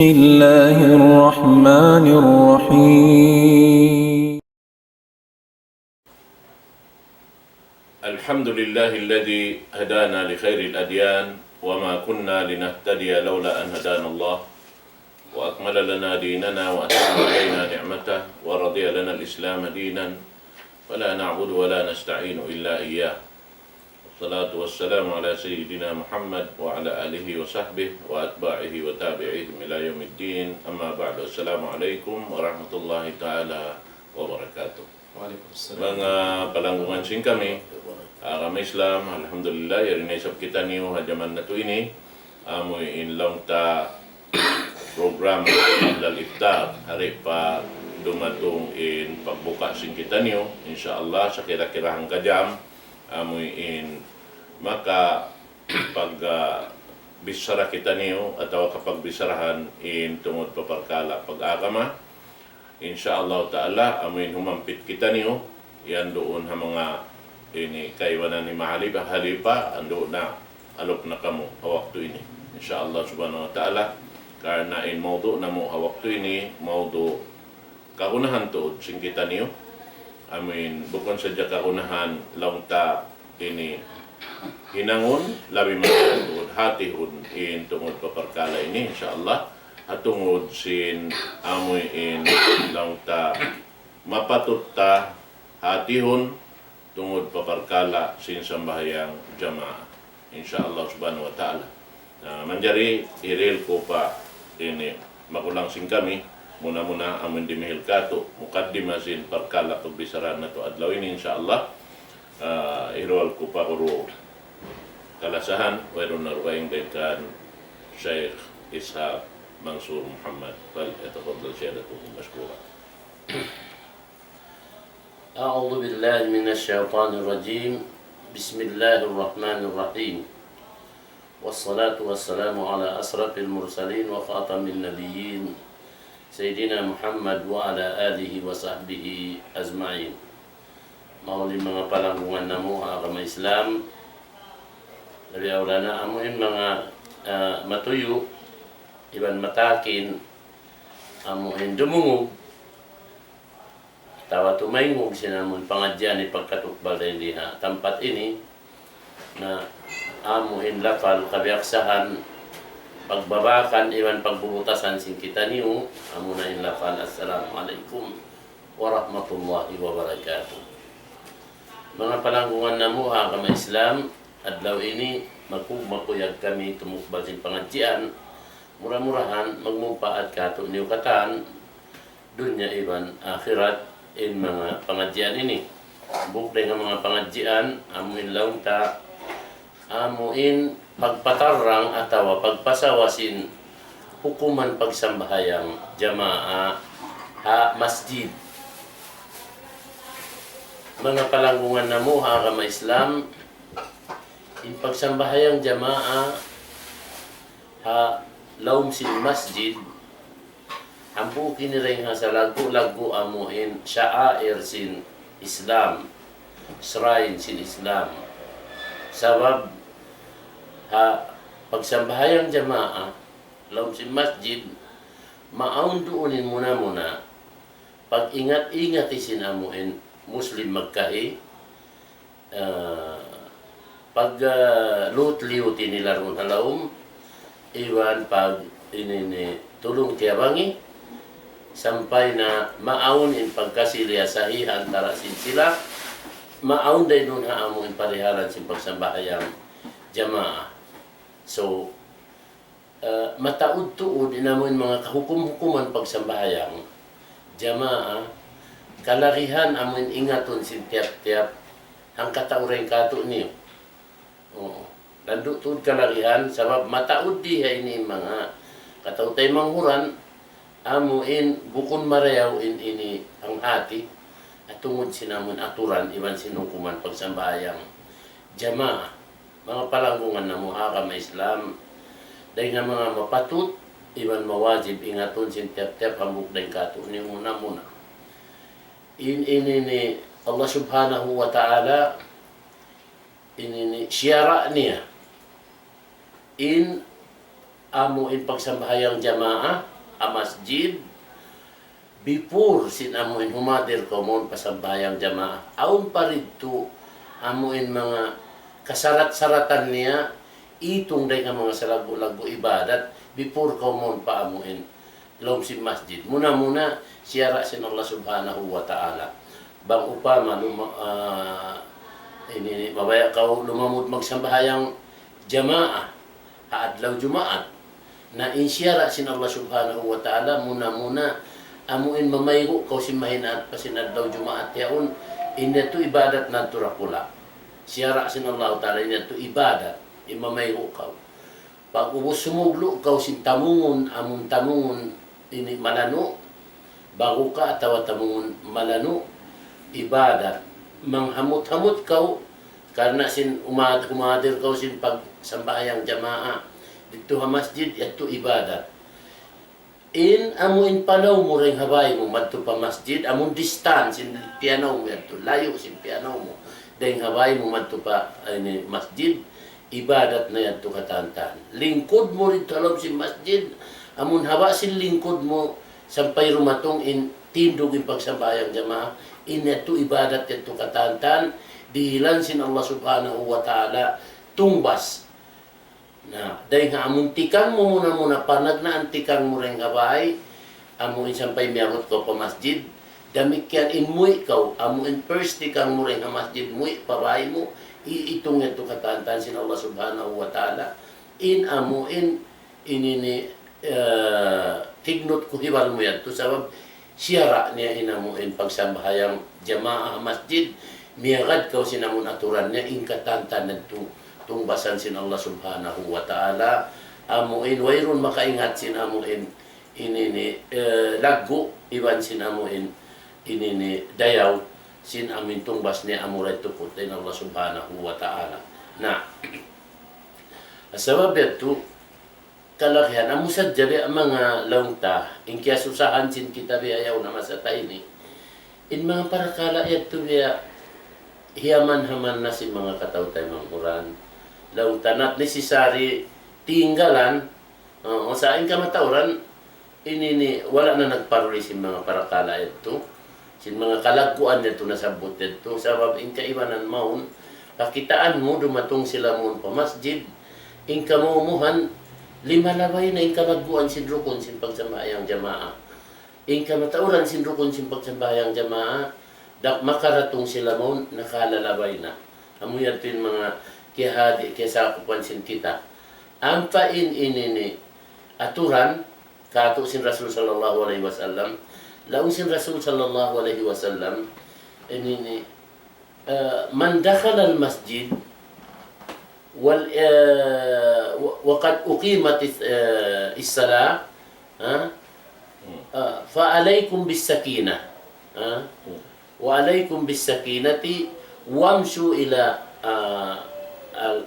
الله الرحمن الرحيم. الحمد لله الذي هدانا لخير الأديان وما كنا لنهتدي لولا أن هدانا الله وأكمل لنا ديننا وأتم علينا نعمته ورضي لنا الإسلام دينا فلا نعبد ولا نستعين إلا إياه. والصلاة والسلام على سيدنا محمد وعلى آله وصحبه وأتباعه وتابعيهم إلى يوم الدين. أما بعد، السلام عليكم ورحمة الله تعالى وبركاته. Mga palanggungan sing kami, kami Islam, alhamdulillah, yarinay kita niyo hajaman na to ini, amoy inlaw ta program dal iftar, hari pa dumatong in pagbuka sing kita niyo, insyaAllah sa kira-kirahang kajam, amoy in maka pag bisara kita niyo atau kapag bisarahan in tungod paparkala pag-agama, insyaAllah ta'ala amin humampit kita niyo yan doon ha mga ini kaiwanan ni mahalipa halipa ando na alok na kamo hawak to ini insyaAllah subhanahu wa ta'ala karena in maudo na mo hawak to ini maudo kagunahan to sing kita niyo amin bukon sadya kagunahan lang ta ini hinangon labi mga hatihon in tungod paparkala ini insyaAllah atungod sin amoy in lang ta mapatut ta hatihon tungod paparkala sin sambahayang jamaah insyaAllah subhanahu wa ta'ala. Manjari iril ko pa ini makulang sing kami muna amon dimihil kato mukaddima sin parkala pagbisaran na to adlaw ini insyaAllah. Irwal ko pa kuro kalasahan wayron narwaing dekan Syekh Ishaq Mansur Muhammad فليتفضل سيادته مشكورا. أعوذ بالله من الشيطان الرجيم. بسم الله الرحمن الرحيم. والصلاة والسلام على أشرف المرسلين وخاتم النبيين سيدنا محمد وعلى آله وصحبه أجمعين. Mauli mga palanggungan na mo agama Islam. Labiawla na amuin mga matuyo iban matakin amuhin dumungog tawa tumaingog sinamon pangadyan ni pagkatukbal din diha tampat ini na amuhin lafal kabiaksahan pagbabakan iban pagbubutasan sin kita niyo amunahin lafal assalamualaikum warahmatullahi wabarakatuh. Mga palanggungan na mo agama Islam adlaw ini makuyag kami tumukbal sin pangadyan murah-murahan magmupaat kato niukatan dunya iban akhirat in mga pangadyan ini bukde nga mga pangadyan amuin laung ta amuin pagpatarang atawa pagpasawasin hukuman pagsambahayang jamaah ha masjid. Mga palanggungan na mo agama Islam in pagsambahayang jamaah ha laum sin masjid ampu kiniring ha sa lagu-lagu amuin sya'air sin Islam shrine sin Islam sabab ha pagsambahayang jamaah laum sin masjid maaun duunin muna pag ingat-ingat isin amuin Muslim magkahi pag lut-liuti nila ron halaum iwan pag inini tulong tiyabangi sampai na maaun in pagkasilyasahi antara sin sila maaun day nun haamo in pariharan sin pagsambahayang jamaah. So mataud-tuod inamoy mga kahukum-hukuman pagsambahayang jamaah kalarihan amoy ingaton sin tiap-tiap ang katauray kato niyo. Nandutod kalarihan sabab mataud diha ini mga katautay manghuran amuin bukon marayaw ini ang ati at tungod sinamon aturan iban sinukuman pagsambahayang jamaah. Mga palanggungan na mo agama Islam dahil nga mga mapatut iban mawajib ingaton sin tiap-tiap hambuk dahil kato niyo muna ini ni Allah subhanahu wa ta'ala ini syara niya in amo in pagsambahayang jamaah a masjid before sin amuin humadir ko mon pasambayang jamaah. Aun paridto amuin mga kasarat-saratan niya itong day nga mga salago-lago ibadat before ko mon pa amuin lom si masjid. Muna siyara sin Allah subhanahu wa ta'ala. Bang upama ini mabaya kau lumamud magsambahayang jamaah adlaw Jumaat na insyara sin Allah subhanahu wa ta'ala muna amuin mamaygo kau simahin at pasin adlaw Jumaat yaon inda to ibadat na turakula siyara sin Allah ta'ala inda to ibadat imamaygo kau pag ubos sumuglo kau sin tamungon amun tamungon ini malano bago ka atawa tamungon malano ibadat manghamot-hamot kau karena sin umadir kau sin pagsambayang jamaah dito ha masjid yato ibadat in amuin panaw mo ring habay mo madto pa masjid amon distance sin pianaw mo yato layo sin pianaw mo dahil habay mo madto pa ini masjid ibadat na yato katantan lingkod mo rin talab sin masjid amon haba sin lingkod mo sampay rumatong in tindog in pagsambayang jamaah in yato ibadat yato katantan dihilan sin Allah subhanahu wa ta'ala tumbas na dahil nga amuntikan mo muna panag na antikan mo rin kabay amuin sampay miyarot ko pa masjid damikyan inmuy kaw amuin first tikang mo rin ang masjid muy pabay mo itong ito katantan sin Allah subhanahu wa ta'ala in amuin inini tignot ko hiwal mo yan to sabab siyara niya inamuin pagsambahayang jamaah masjid miyagad kau sinamun aturan niya ingkatantan na tungbasan sin Allah subhanahu wa ta'ala amuin wayron makaingat sin amuin inini laggo iwan sin amuin inini dayaw sin amin tungbas ni amuray tukot din Allah subhanahu wa ta'ala na sabab ito kalakyan amusad jabi ang mga laungta in kaya susahan sin kita ayaw na masatay ni in mga parakala ito biya hiyaman-haman na si mga katawtay manguran. Laung tanat necessary tinggalan o sa aing kamatauran inini wala na nagparuri si mga parakala ito. Sin mga kalaguan nito nasabot ito sabab in kaibanan maun kakitaan mo dumatong sila mo pa masjid in kamumuhan lima labay na in kalaguan sin rukun sin pagsambayang jamaah. In kamatauran sin rukun sin pagsambayang jamaah dak makaratong sila mo nakalalabay na. Amuyan tin mga kihadi kesa kupansin kita. Ang pain inini aturan kato sin Rasul sallallahu alaihi wasallam. Laung sin Rasul sallallahu alaihi wasallam inini man dakhala al masjid wal waqad uqimat is-salah fa alaykum bis-sakinah wa alaykum bis-sakinati wamshu ila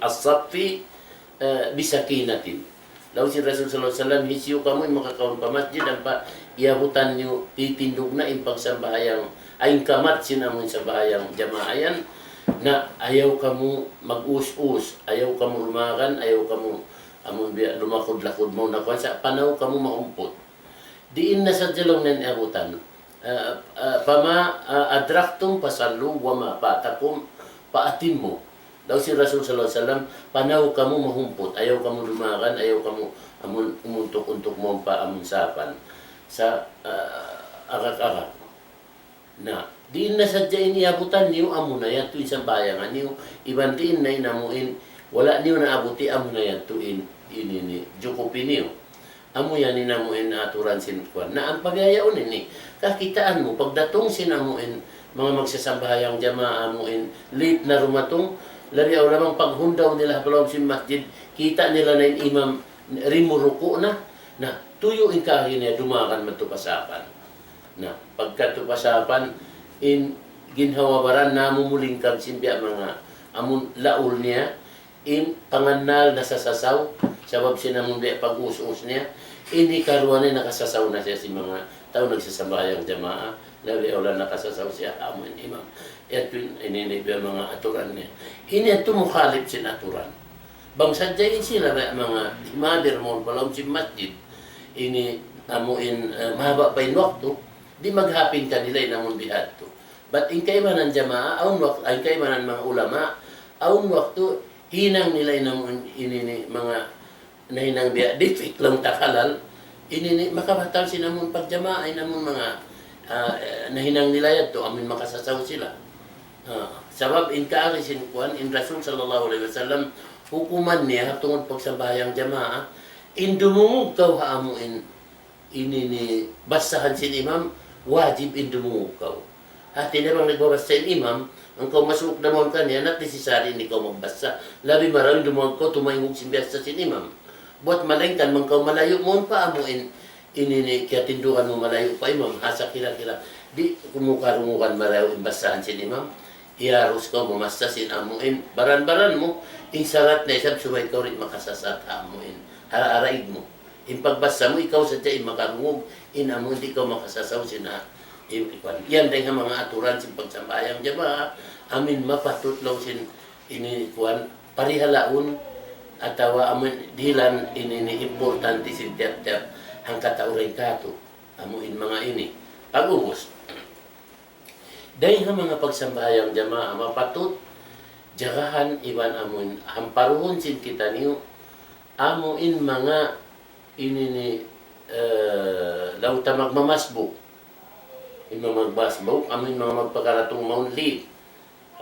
as-saffi bisakinatin. Law si Rasul sallallahu alaihi wasallam hisiyo kamoy makakaon pa masjid ang pa iabutan niyo titindog na impag sa bahayang aing kamat sinamon sa bahayang jamaayan na ayaw kamo mag-us-us, ayaw kamo rumakan, ayaw kamo amon biya lumakod-lakod mo na kung sa panaw kamo maumpot. Diin na sa jalong nan iabutan. Pama adraktum pasallu wa ma patakum paatimmo. Daw si Rasul sallallahu alaihi wasallam panaw kamo mahumpot, ayaw kamo lumakan, ayaw kamo amon umuntok-untok mo pa amon sapan sa agak-agak. Na diin na sadya iniabutan niyo amo na yato isang bayangan niyo ibantiin na inamuin wala niyo naabuti amo na yato ini jukupin niyo. Amo yan inamuin na aturan sinkuan na ang pagayaon ini kakitaan mo pagdatong sinamuin mga magsasambahayang jamaah amuin late na rumatong labi aw lamang paghundaw nila palawag si masjid kita nila na imam rimuruko na tuyo in kahin niya dumakan matupasapan na pagkatupasapan in ginhawabaran na mumulingkag simbiya mga amun laul niya in panganal na sasasaw sabab sinamon biya pag-us-us niya ini karuan niya nakasasaw na siya si mga tao nagsasambayang jamaah labi wala nakasasaw siya amon imam ito ini biya mga aturan niya ini ito mukhalip sin aturan bang sadyain sila mga imadir mo palawag si masjid ini amuin mahaba pa in waktu, di maghapin ka nila inamun bihad to. But in kaimanan jamaah, aun waktu, ay kaimanan mga ulama, aun waktu, hinang nila inamun inini mga nahinang biya, di fit lang takalal, inini makabatal sinamun pagjamaah, inamun mga nahinang nila yan to, amin makasasaw sila. Sabab in kaari sinkuan, in Rasul sallallahu alaihi wasallam, hukuman niya tungod pagsambayang jamaah, in dumungog kau haamuin ini basahan sin imam, wajib in dumungog kau. Hati namang nagbabasa sin imam, ang kau masuk naman kanya, not necessary hindi kau magbasa. Labi marami dumungog ko, tumayungog sin biyasa sin imam. Buat malengkan, mang kau malayo mo pa amuin, ini kaya tindukan mo malayo pa imam, hasa kira-kira. Di kumukarungukan malayo in basahan sin imam, iarus ko mamasa sin amuin, baran-baran mo, in sarat na isab, sumay kau rin makasasat amuin. Araig mo. In pagbasa mo, ikaw sa tiyan makarungog, ina mo, hindi ka makasasaw sina. Yan din ang mga aturan sin pagsambayang jamaah. Amin mapatutlaw sin inikuan, parihalaon, atawa amin dilan ini importante sin tiap-tiap ang katauring kato. Amuin mga ini. Pag-ubos. Dahil ang mga pagsambayang jamaah, mapatut, jagahan iban amun, hamparuhon sin kita niyo, amuin mga ini lauta magmamasbuk. Magmasbuk, amuin mga magpakaratong maunlit.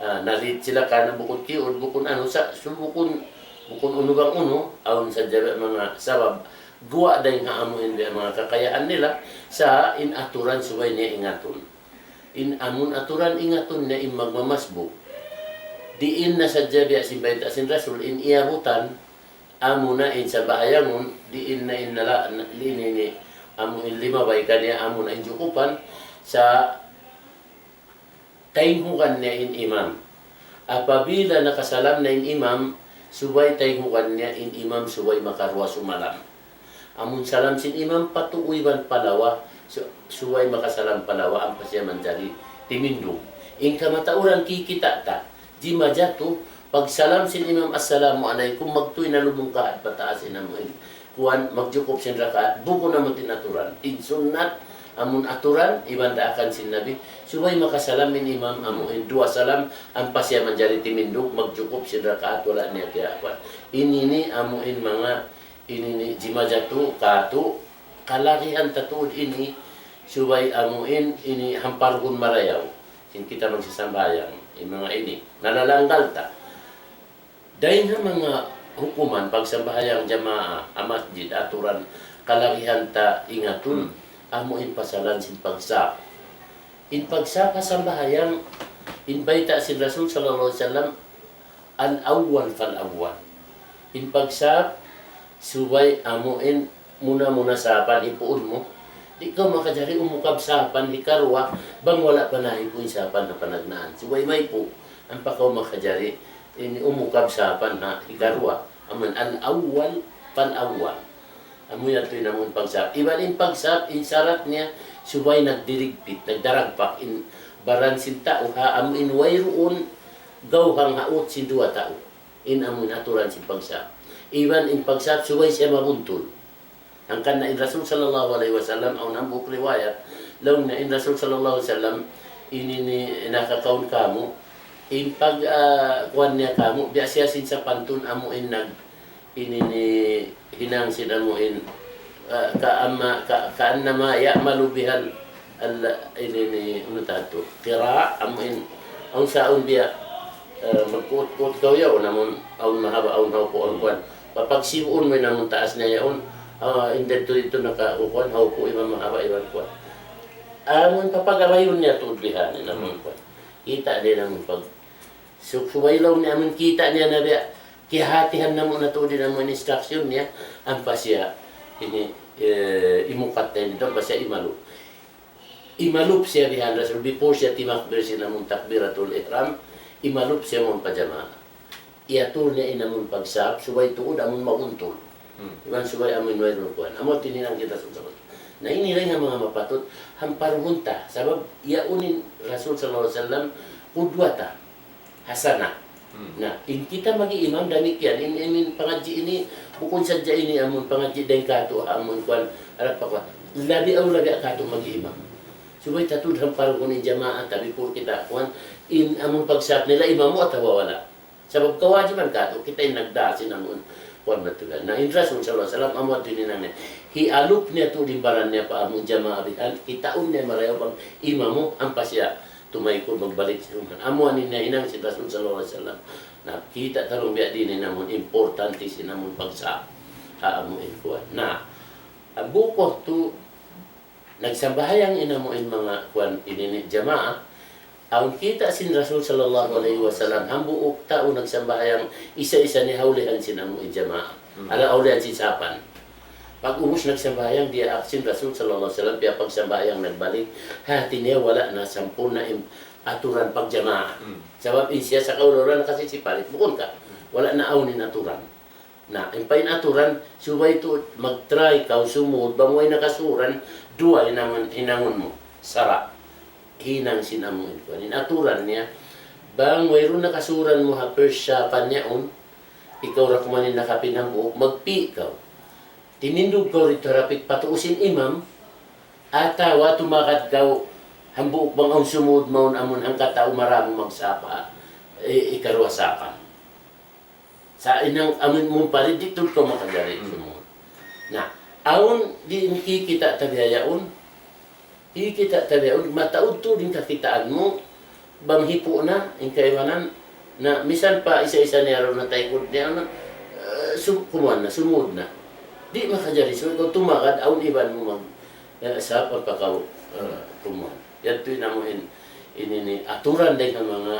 Nalit sila kana bukod kiod, bukod ano sa sulbukon unugang uno, aun sa mga sabab, guwa dahil nga amuin mga kakayaan nila sa inaturan suway niya ingatun. In amun aturan ingatun niya in magmamasbuk. Diin na sa jabiya simbayta sin Rasul in iabutan, amo na in sa bahayangon, diin na in nala, linini, amo in limabay kanya, amo na in jukupan, sa tainghukan niya in imam. Apabila nakasalam na in imam, subay tainghukan niya in imam, subay makarwa sumalam. Amun salam sin imam, patuuiban palawa, subay makasalam palawa, ang pasya manjari, timindong. In kamatauran kikita ta, di majatu, pag salam sin imam, assalamu alaikum, magtuy na lubong ka at pataasin na mo. Kuan, magjukop sin rakaat, buko na mo tinaturan. In sunnat, amun aturan, ibanda akan sin nabi, subay makasalam min imam, amuin dua salam, ang pasya manjari timindog, magjukop sin rakaat, wala niya kaya kuan. Inini, amuin mga, inini, jimajatu, katu, kalakihan tatuod ini, subay amuin, ini hampargun marayaw. Sin kita magsasambayang, yung mga ini, nalalanggal ta. Dahil nga mga hukuman, pagsambahayang jamaah, masjid, aturan, kalakihan ta ingatun, amuin pasalan sin pagsak. In pagsak kasambahayang, inbayta sin Rasul sallallahu alaihi wasallam, al-awwal fal-awwal. In pagsak, subay amuin, muna sapan, ipuun mo, di ka makajari umukab sapan, di karwa, bang wala pa na ipuin sapan na panagnaan. Subay may po, ang pakaw makajari, ini umukab sapan na ikarwa. Aman al-awwal fal-awwal. Amoy nato yung namon pagsap. Iba din pagsap, insarat niya, subay nagdirigpit, nagdaragpak, in baran sin tao, ha, amoy in wayroon, gawhang haot sin dua tao. In amoy naturan sin pagsap. Iban in pagsap, subay siya mabuntol. Ang kana in Rasul sallallahu alaihi wasallam, ang nambuk riwayat, law na in Rasul sallallahu alaihi wasallam, inini nakakaon kamo, in pag kuan niya kamo, biya siya sin sa pantun, amuin nag, inini hinang sinamuin kaannama ya'malu bihal ini tato kira amuin ang saon biya magkuot-kuot kaw yaw namon aun mahaba aun haupo ang kuan papagsibuon mo namon taas niya yaon indento dito nakakuan haupo imam mahaba iwan kuan amon papagarayon niya tudlihan namon kuan kita din namon pag subaylaw niya amon kita niya na biya kihatihan na mo na to din ang instruction niya, ang pasya, imukat na nito, pasya imalup. Imalup siya rihan Rasul, before siya timakbir siya namong takbiratul ihram, imalup siya mong pajama. Iatul niya inamong pagsap, subay tuod, among maguntol. Iban subay among nuwero kuhan. Amo tininang kita sa sabat. Na iniray nga mga mapatot, hamparuhunta, sabab iaunin Rasul sallallahu alaihi wasallam, kudwata, hasana. Na in kita magi-imam demikian in pangaji ini bukod sadya ini amon pangaji den kato amon kuan alat pa labi aw labi akato mag-imam. Subay tatudhan parang kunin jamaah tabi pur kita kuan in among pagsab nila imam mo at wala. Sabab kawajiban kato kita in nagdasin amon kuan matulan. Na in Rasul sallallahu alaihi wasallam amot dininang hialup niya to dimbaran niya pa among jamaah bihan kita niya marayaw bang imam mo ang pasya tumay ko magbalik sa rumah. Amo ani na inang si Rasul sallallahu alaihi wasallam. Na kita tarong biya din namon importante sinamon pagsa amo kuan. Na buko to nagsambahayang inamuin mga kuan ini jamaah ang kita sin Rasul sallallahu alaihi wasallam ang buok tao nagsambahayang isa-isa ni haulihan sinamuin jamaah ala haulihan sin sapan pag umus nagsambahayang dia aksin Rasul sallallahu alaihi wasallam pia pagsambahayang nagbalik hati niya wala na sampun na aturan pag jamaah sabab siya sa kauloran kasi si palit bukod ka wala na awnin aturan na impain aturan subay to mag-try kaw sumud bangoy nakasuran duay naman hinangon mo sara hinang sinamuin ko in aturan niya bang mayroon nakasuran mo ha persyapan niya ikaw ra kumanin nakapinambuok magpi ikaw tinindog ko rito rapit patuusin imam atawa tumakad kaw hambuok bang ang sumud maun amon ang katao maraming magsapa ikarwasakan sa inang amin mong palit dito ko makagari sumud na aun di kita tabiyaon ikita tabiyaon mataud to din kakitaan mo bang hipo na in kaiwanan na misan pa isa-isa niya ron na taikod niya kumuan na sumud na di makajari so ikaw tumakad aun iban mo mag sa pagpakaw kumuan yan to namuhin ini aturan din ng mga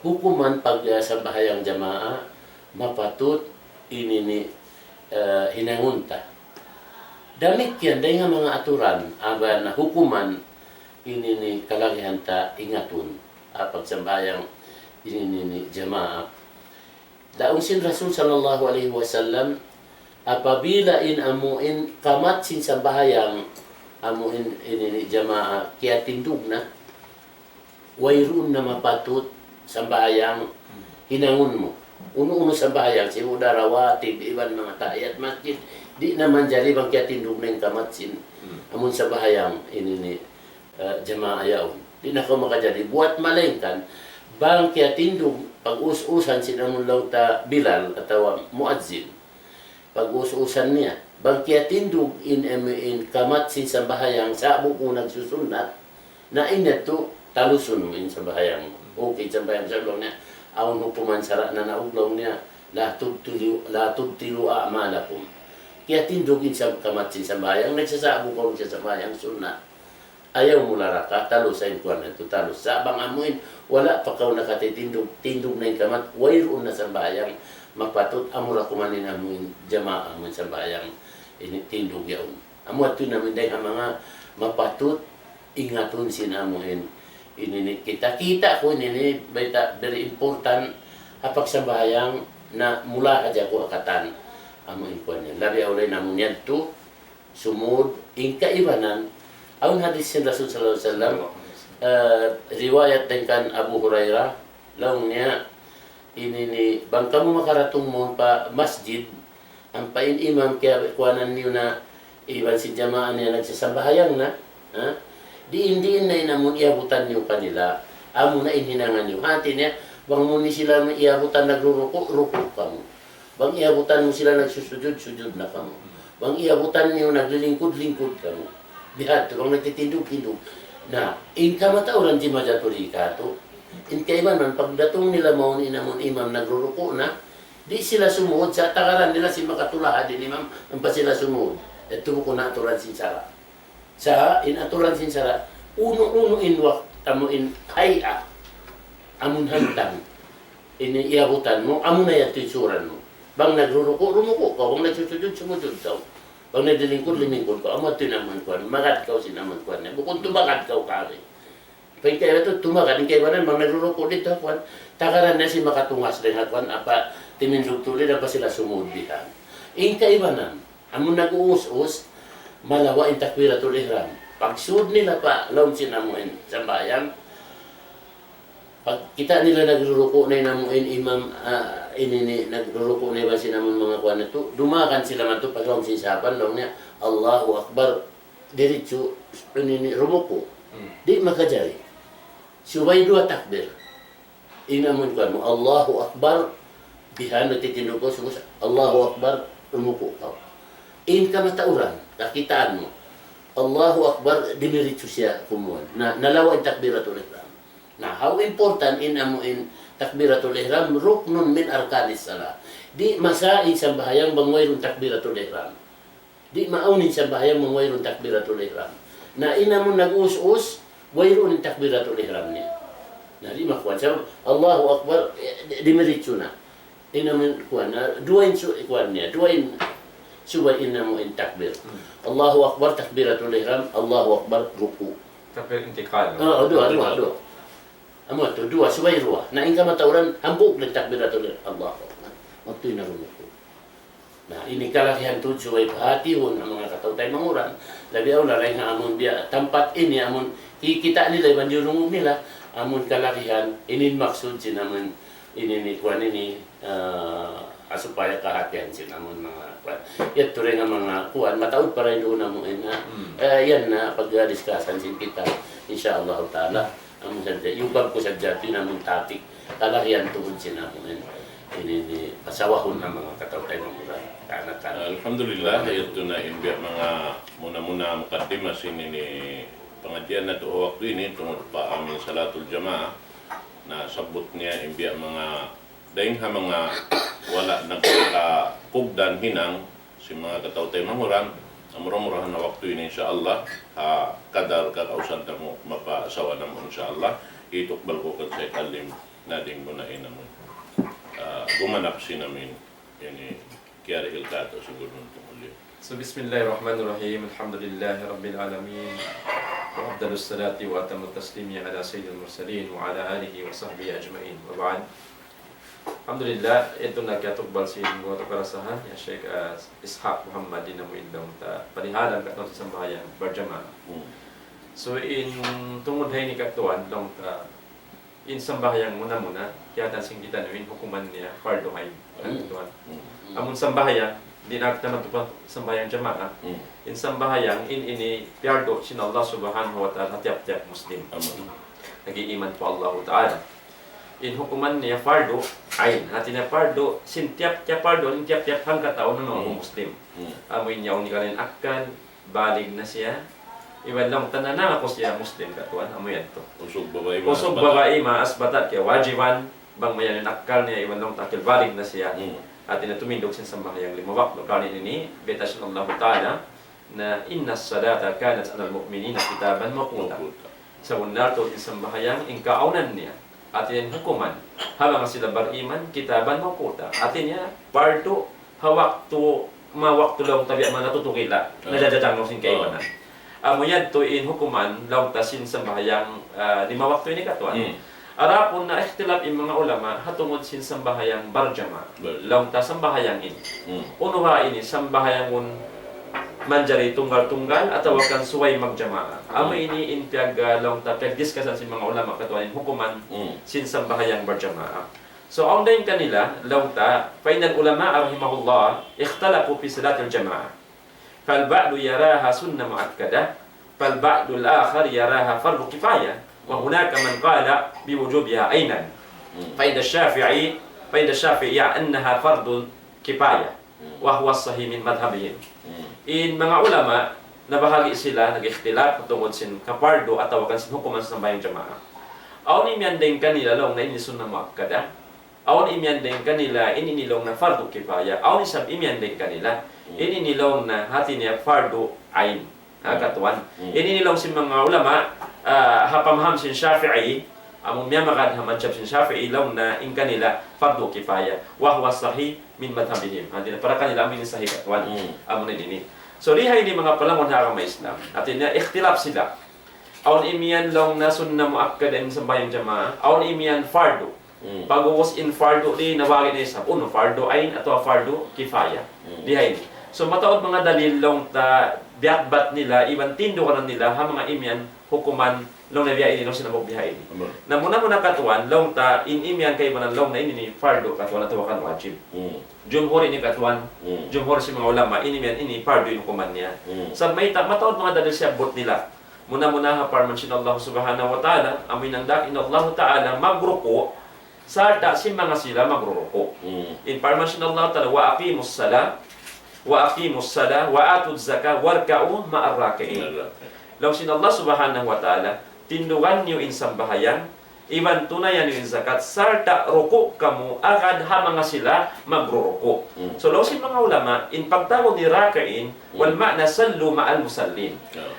hukuman pag sa bahayang jamaah mapatut ini hinangunta damit yan dahil nga mga aturan aba na hukuman ini ni kalagihan ta ingatun pagsambayang ini ni jamaah daong sin Rasul sallallahu alaihi wasallam apabila amuin kamat sin sambahayang amuin ini ni jamaah kaya tindug na wayroon na mapatut sambahayang hinangun mo uno-uno sambahayang si udarawati iban mga tayat masjid di naman jari bang kaya tindog na yung kamatsin amun sa bahayang ini ni jamaah yaon di na ko makajari buat malengkan bang kaya tindog pag us-usan sinamon lauta Bilal atau muadzin pag us-usan niya bang kaya tindog in kamatsin sa bahayang sa buko nagsusunat na inato talusun mo in sa bahayang okay sa bahayang sa ulong niya awon hukuman sara na nauglaw niya la tubtilu a'malakum kaya tindugin sa kamatsin sa bayang, nagsasabo ko siya sa bayang sunat. Ayaw mo laraka, talo sa inkuan na ito, talo. Sa abang amuin, wala pa kaw nakatitindog, tindog na yung kamat, wayroon na sa bayang, mapatut, amura kumanin amuin, jamaah amuin sa bayang, tindog yaon. Amuat ito namin dahil ang mga mapatut, ingatun sinamuin. Kita-kita ko, ini, very important, hapak sa bayang, na mula aja ko akatan, amuin ko niya. Labi awalay namun yan to, sumud, in kaibanan, ang hadis sin Rasul sallallahu alaihi wasallam, riwayat tengkan Abu Hurairah, laung niya, ini bang kamu makaratong mo pa masjid, ang pain imam kaya kuanan niyo na iban si jamaah niya nagsasambahayang na, diin na inamun iabutan niyo kanila, amo na inhinangan niyo. Hati niya, bang muni sila iabutan nagruruko kamu. Bang iabutan mo sila nagsusujud na kamu. Bang iabutan niyo naglilingkod kamu. Bihat, bang nagtitindog-tindog. Na, in kamatauran di majaturi ka to. In kaiman man, pagdatong nila maun inamon imam nagruruko na, di sila sumuod sa takaran nila si makatulaha din imam, ang pa sila sumuod. Ito ko na aturan sinsara. Sa in aturan sinsara, uno inwak, tamo in haya, amun hantang. Ini iabutan mo, amun na yato isuran mo. Bang nagruruko ka. Bang nagsusujud, sumujud ka. Bang nagdilingkod ka. Amo ito naman kuwan. Magad ka sinaman kuwan. Bukod tumakad ka kari. Pag kaya ito tumakad, yung kaya bang nagruruko dito kuwan. Takaran na si makatungas rin kuwan. Apa timindog tuloy na pa sila sumudihan. Yung kaibanan, amo nag-uus-us, malawa yung takwira tulihram. Pag sud nila pa, laon sinamuin sa bayan, pag kita nila nagruruko na namuin imam, nagruruko na ba sinamon mga kuwan na to, dumakan sila man to, pag laong sinsapan, laong niya, Allahu Akbar, diretso ini rumuko. Di makajari. Subay dua takbir. Inamun kan Allahu Akbar bihan natitindu ko sumus Allahu Akbar rumuko kau. In ka matauran, kakitaan mo. Allahu Akbar dimiritso siya kumuan. Na nalawa ang takbiratul ihram. Na how important in takbiratul ihram ruknun min arkanis salat. Di masai sa bahayang bangwayrun takbiratul ihram. Di maunin sa bahayang bangwayrun takbiratul ihram. Na ina mo nag-us-us, wayrun ang takbiratul ihram niya. Na di makuha. Allahu Akbar, dimiritso na. Ina mo kuha na, duwain kuha niya, duwain subay ina mo in takbir. Allahu Akbar, takbiratul ihram, Allahu Akbar, ruku. Takbir intikal. Oo, dua. Amo to dua subay ruwa. Na inka matauran hambuk ng takbiratul ihram. Allahu Akbar. Magtuloy na ruku. Nah, ini kalakihan to subay pahatihon ang mga katautay manguran. Labi aw na rin nga amon biya tempat ini amon kikita nila iban yung nila amon kalakihan inin maksud sinaman ini ni kuan ini supaya kahatian sinamon mga kuan. Yato rin nga mga kuan mataod pa rin doon mo yan na pag-discussion sin kita insyaallah taala amon sa yung ko sa jati namon topic kalakihan tuhod sinamon ini pasawahon ng mga katautay manguran. Alhamdulillah, ito na imbiya mga muna-muna mukaddimas ini ni pengajian na tuho waktu ini tungod pa amin salatul jamaah na sabot niya imbiya mga daing ha mga wala nagkakubdan hinang si mga katautay manguran murah-murahan na waktu ini insyaallah kadar kakausan mo mapasawa na mo insyaallah itukbal ko kan sa kalim na ding bunain na mo gumanap sinamin ini kiara hilkato siguro nung uli. So bismillahirrahmanirrahim. Alhamdulillahi rabbil alamin. Wa afdalus salati wa atamut taslimi ala sayyidil mursalin wa ala alihi wa sahbihi ajma'in. Wa ba'd. Alhamdulillah, ito na kiatubal si mga karasahan ya Sheikh Ishaq Muhammad din mo indong ta palihalan katong sa sambahayan berjamaah. So in tungod hay ni katuan dong ta in sambahayang muna kaya sing kita nawin hukuman niya fardu ain katuan. Amun sambahayang di nakita matupad sambayang jamaah. In sambahayang ini piardo sin Allah subhanahu wa ta'ala tiap-tiap muslim. Nag-iiman po Allah ta'ala. In hukuman niya fardu ain. Hati na fardu sin tiap-tiap fardu in tiap-tiap hanggat taon ng mga muslim. Amoy niya ni kalin akal balig na siya. Iwan lang tanan na ako siya muslim katuan amoy yan to. Usog babae maasbatat kaya wajiban bang mayan akal niya iwan lang takil balig na siya. At tumindog sa sambahayang limawak no kanin ini betasyon Allah Ta'ala na inna salata kanat anal mu'minina kitaban mawquta. Sa unar to sambahayang ingkaunan niya at yan hukuman habang sila beriman kitaban mawquta. At niya pardo hawaktu mawaktu lang tabi man natutugila nadadadang no sing kaiwanan. Amo yan to in hukuman law tasin sambahayang limawak to ini katuan. Arapon na ikhtilaf yung mga ulama hatungod sin sambahayang barjama. Law ta sambahayang ini. Unuha ini sambahayang manjari tunggal-tunggal atau akan suway magjamaa. Amo ini in law ta discussion sin mga ulama katuan hukuman sin sambahayang barjama. So ang dayon kanila law ta fainal ulama rahimahullah ikhtalafu fi salatil jamaah. فالبعض يراها سنة مؤكدة فالبعض الآخر يراها فرض كفاية وهناك من قال بوجوبها أيضا فإن الشافعي أنها فرض كفاية وهو الصحيح من مذهبهم إن mga ulama nabahagi sila nag-ikhtilaf tungkol sin kapardo at tawagan sin hukuman sa sambayang jamaah. Aon imyan din kanila long na ini sunnah muakkada. Aon imyan din kanila ini nilong na fardu kifaya. Aon isab imyan din kanila ini nilong na hati niya fardu ain. Katuan. Ini nilong sin mga ulama hapamham sin Shafi'i among miyamakan hamansyab sin Shafi'i long na in kanila fardu kifaya wa huwa sahih min madhhabihim. Para kanila amin sahih katuan. Amon ini. So lihay ni mga palangon ha may Islam. At ina ikhtilaf sila. Aon imiyan long na sunna muakkada in sambayang jamaah. Aon imiyan fardu. Pag-uwas in fardu di nawagi na isa. Uno fardu ain ato fardu kifaya. Lihay ni. So mataod mga dalil long ta biat-bat nila, iwan tindo ka nila, ha mga imyan, hukuman, long na biyain, long sinabog biyain. Na muna katuan, long ta, imyan kayo man long na ini fardo katuan, natawakan wajib. Jumhur ini katuan, jumhur si mga ulama, imyan, ini fardo yung hukuman niya. Sa may mataod mga dalil siya, bot nila. Muna ha, parman siya Allah subhanahu wa ta'ala, amin nanda, in Allah ta'ala, magruko, sarta si mga sila magruko. In parman siya Allah ta'ala, wa aqimus salah, wa atud zakah, warka'u ma'arrakain. Law sin Allah subhanahu wa ta'ala, tindugan niyo in sambahayan, iban tunayan niyo in zakat, sarta ruko kamu, agad ha mga sila magruruko. So law sin mga ulama, in pagtawag ni rakain, wal ma'na sallu ma'al musallin.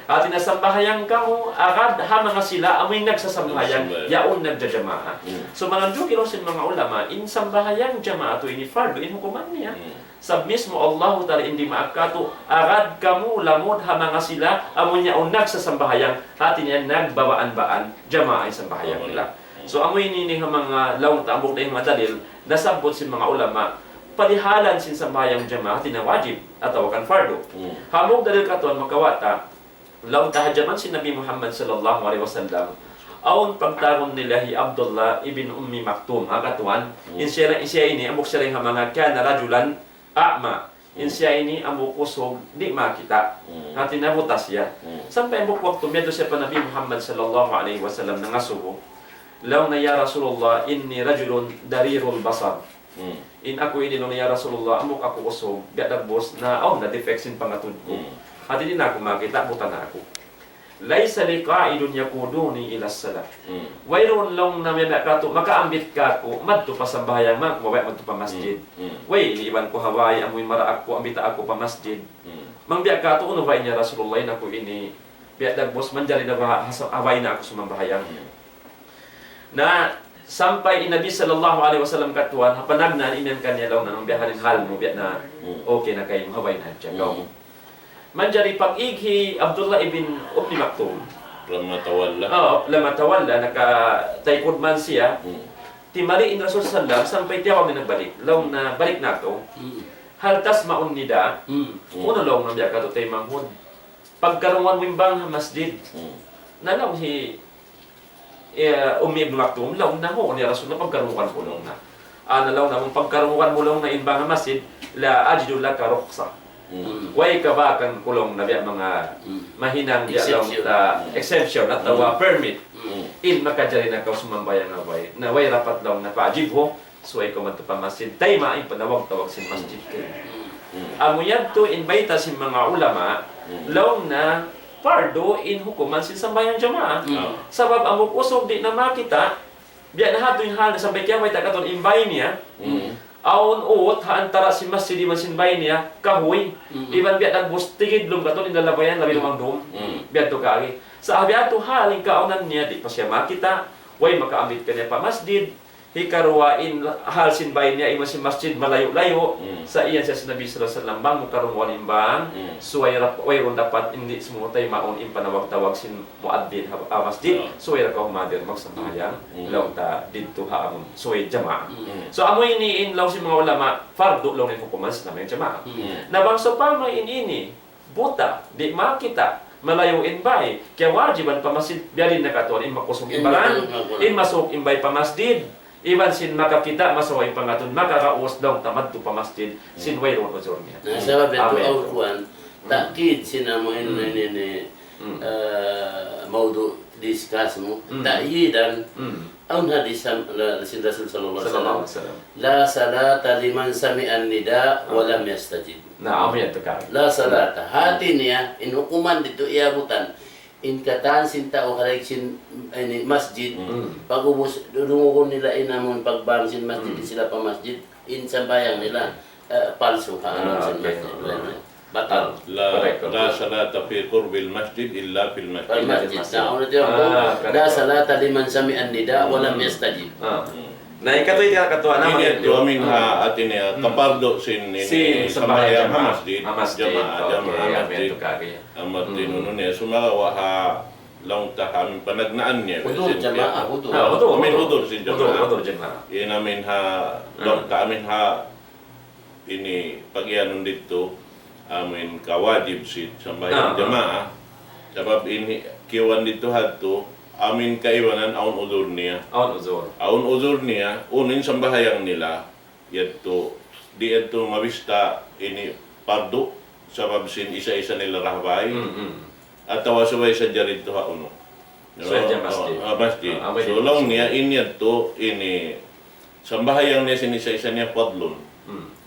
At inasambahayan kamu, agad ha mga sila, amoy nagsasambahayan, yaon nagjajamaa. So mananduki law sin mga ulama, in sambahayan jamaa to ini fardo, in hukuman niya. Sa mismo Allah ta'ala hindi maakato, agad kamu lamod ha mga sila, amoy niya unag sa sambahayang, hati niya nagbabaan-baan, jama'a ay sambahayang nila. So amoy nining mga lawang taambok na yung mga dalil, nasabot si mga ulama, palihalan sin sambahayang jama'a, hati na wajib, at tawakan fardo. Hamog dalil katuan makawata, lawang tahadyaman si Nabi Muhammad sallallahu alaihi wasallam, aon pagtaron nila hi Abdullah ibn Ummi Maktum, ha katuan, insya ini, amok siya rin mga kana rajulan, a'ma. Insya ini ambo kusog di makita. Natin nabutas siya. Sampai ambo waktu medo siya pa Nabi Muhammad sallallahu alaihi wasallam na ngasubo. Law na ya Rasulullah inni rajulun darirul basar. In ako ini no ya Rasulullah amok ako kusog biadag boss na na defectsin pangatun ko. At hindi na ako makita buta na ako. Laysa liqa'idun yakuduni ila salat. Wayron long na may kato makaambit ka ko madto pa sa bahayan maway madto pa masjid. Way iniiban ko haway amoy maraak ko ambita ako pa masjid. Mangbiya ka to uno way niya Rasulullah na ko ini biya dagbos man jari na haway na ako sa bahayan. Na sampai Nabi sallallahu alaihi wasallam katuan hapanagnan inan kanya daw na nang biyaharin hal mo biya na okay na kay haway na diyan. Manjari pag-ighi Abdullah ibn Ummi Maktum. Lama tawalla, naka-taikod man siya. Timariin Rasul sallam, sampay tiyawag na nagbalik. Law na balik na ito. Haltas maun nida. Uno lang na biya ka ito tayo manghod. Pagkarungan wimbang masjid. Nalaw si Ummi ibn Maktum, law na ho, ni Rasul na pagkarungan ko lang na. Nalaw na mong pagkarungan mo lang na inbang masjid, la ajidu laka rukhsa. Way ka ba kang kulong na biya mga mahinang exemption at permit in makajari na kaw sumambayan na way rapat lang na paajib ho so ay kumanto pa masjid tay maing panawag-tawag sin masjid kayo amuyad to invita sin mga ulama long na fardo in hukuman sin sambayan jama'a sabab amok usog di na makita biya na hato yung hal na sambay kaya may takaton imbay niya aon uot ha antara si masjid di masinbay niya kahoy iban biya nagbus tigid lum katon indalabayan labi lumang dum biya to kaagi sa abiato haling kaonan niya di pa siya makita way makaambit kanya pa masjid hikaruwain hal sinbay niya ima si masjid malayo-layo sa iyan siya sinabi sallallahu alaihi wasallam bang mukarunguan imbang suway ron dapat hindi sumutay maon impanawag-tawag sin muaddin masjid suway ra ka humadir magsambayang law ta didto ha amon suway jama'a so amoy ni in law si mga ulama fardo law ni hukuman sa namin jama'a nabang so pa may ini buta di makita malayo inbay kaya wajiban pa masjid biyarin na katon in makusog imbalan in masuk imbay pa masjid iban sin makakita masaway pangatun makakaus daw tamad to pa masjid sin wayron uzur niya. Sabab ito ang kuan takid sinamo ini maudu discuss mo ta'idan ang hadis sin Rasul sallallahu alaihi wasallam la salata liman sami'an nida wa lam yastajib. Na amoy to ka. La salata hati niya in hukuman dito iabutan in katan sinta o sin masjid pag-ubos dungo nila inamon pagbang sin masjid sila pa masjid in sambayang nila palsu ka sin masjid batal la salata fi qurbil masjid illa fil masjid la salata liman sami'an nida wa lam yastajib na ikatoy ka katuan na mga minha atin ya kapardo sin sambayang masjid jama'a masjid amat tinunun niya sumarawa ha lang tahan panagnaan niya udur jama'a udur amin udur sin jama'a udur jama'a inamin ha lang ta amin ha ini pagyanon dito amin kawajib si sambayang Ah. jamaah. Sabab ini kiwan dito hadto amin kaiwanan aun udur niya. Aun uzur. Aun udur niya, unin sambahayang nila, yato, di ito mabista ini pardo, sabab sin isa-isa nila rahbay, at tawasubay sa jarito hauno. So, yan masjid. Masjid. May So, long niya, inyat to, ini, sambahayang niya sin isa-isa niya padlon.